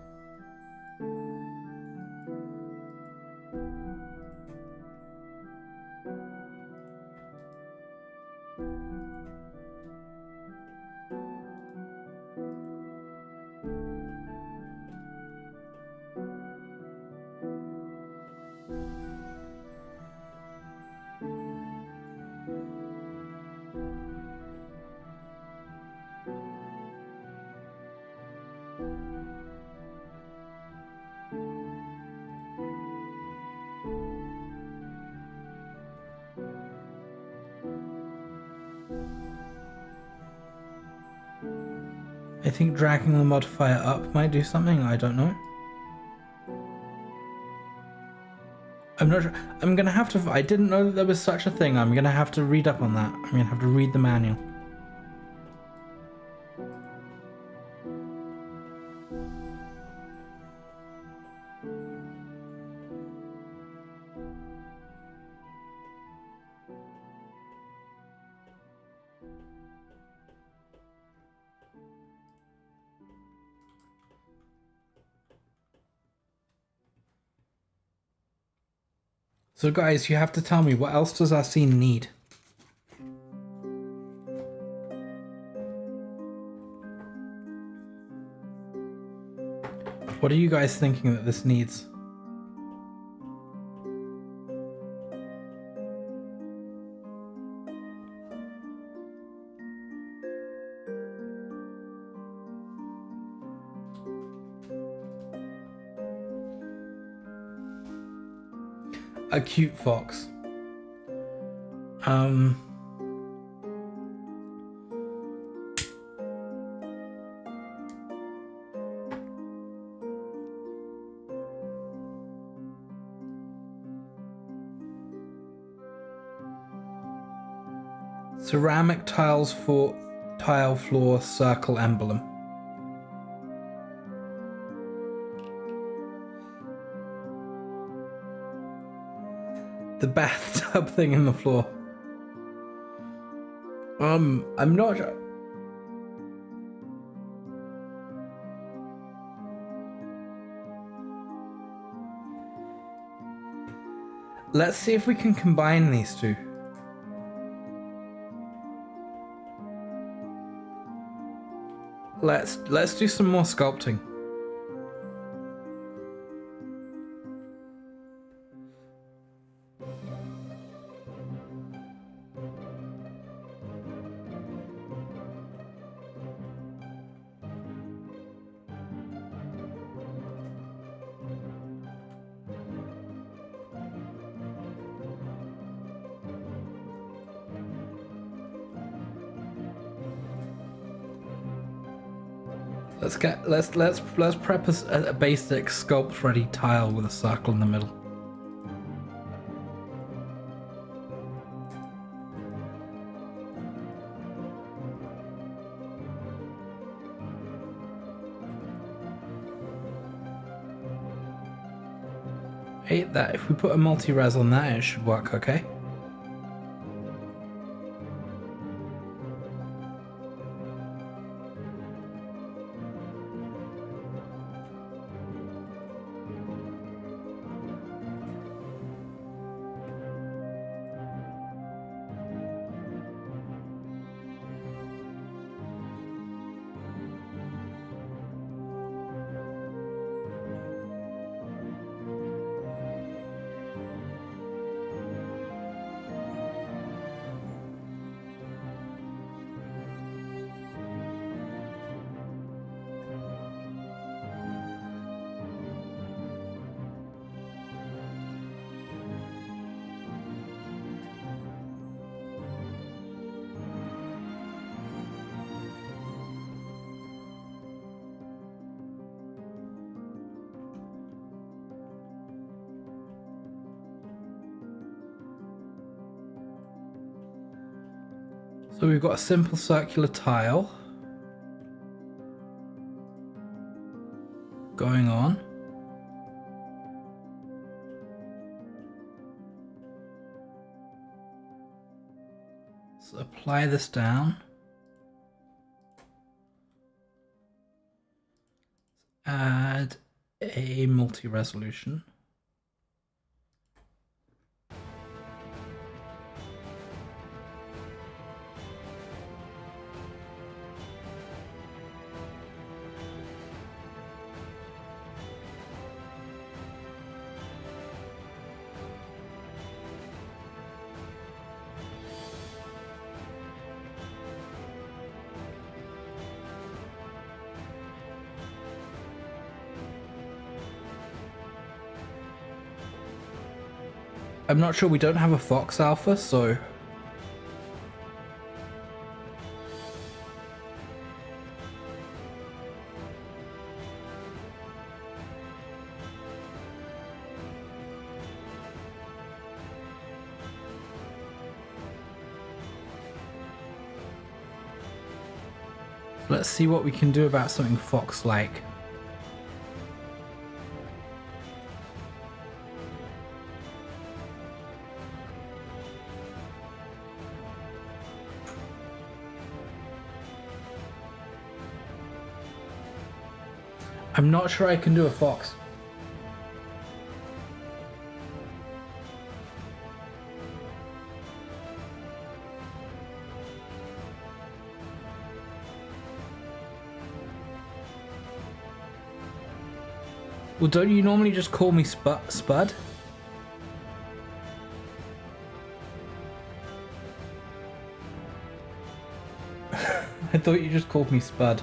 I think dragging the modifier up might do something, I don't know. I'm not sure. I'm gonna have to. I didn't know that there was such a thing. I'm gonna have to read up on that. I'm gonna have to read the manual. So guys, you have to tell me, what else does our scene need? What are you guys thinking that this needs? A cute fox. Ceramic tiles for tile floor circle emblem. The bathtub thing in the floor. I'm not sure. Let's see if we can combine these two. Let's do some more sculpting. Let's prep a basic sculpt ready tile with a circle in the middle. Hey, that if we put a multi-res on that, it should work okay. So we've got a simple circular tile going on. So apply this down. Add a multi-resolution. I'm not sure, we don't have a Fox Alpha, so... Let's see what we can do about something fox-like. I'm not sure I can do a fox. Well, don't you normally just call me Spud? I thought you just called me Spud.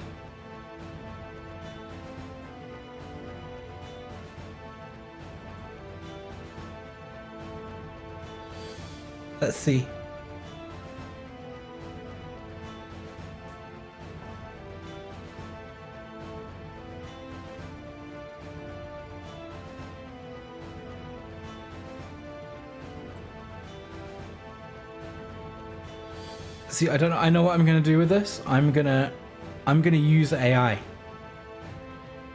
Let's see. See, I don't know. I know what I'm gonna do with this. I'm gonna use AI,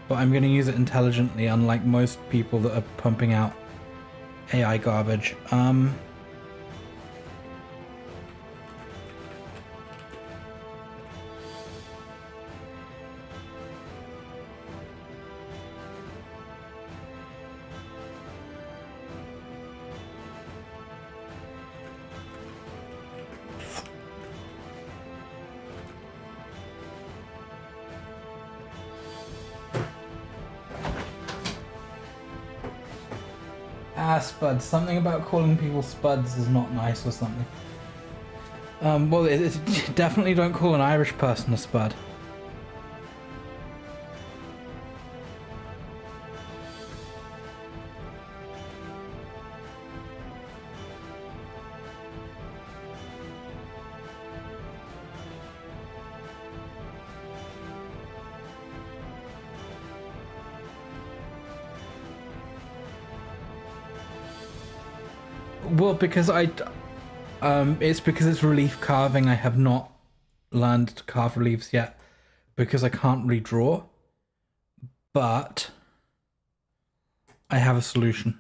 but I'm gonna use it intelligently, unlike most people that are pumping out AI garbage. Spuds. Something about calling people spuds is not nice or something. Well, definitely don't call an Irish person a spud. Well, because it's because it's relief carving. I have not learned to carve reliefs yet because I can't redraw. But I have a solution.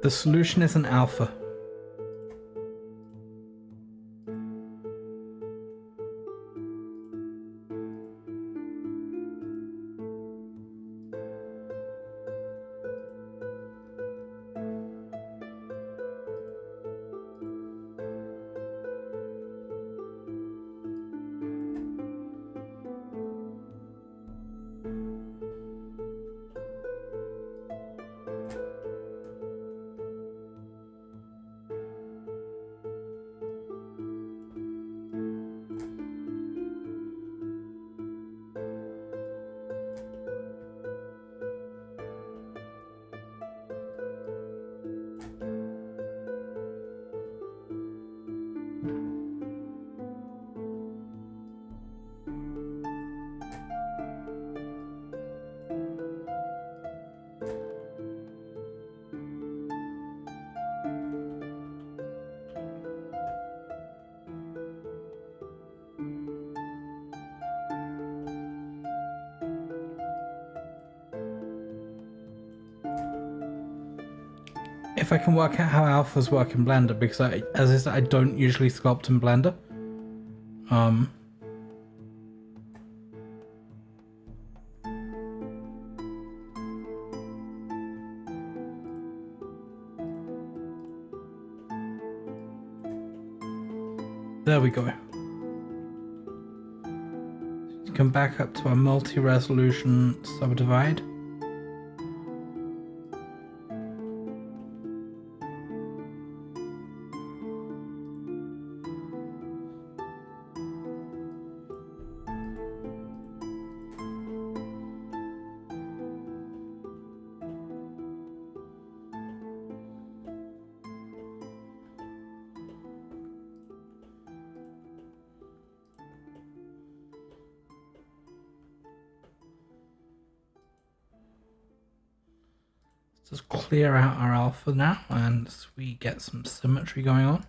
The solution is an alpha. If I can work out how alphas work in Blender, because as I said, I don't usually sculpt in Blender. There we go. can back up to a multi-resolution subdivide. Just clear out our alpha now and we get some symmetry going on.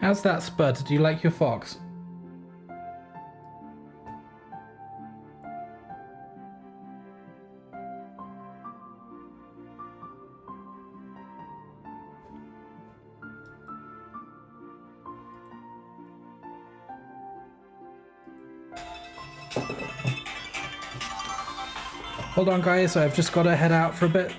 How's that, Spud? Do you like your fox? Hold on, guys. I've just got to head out for a bit.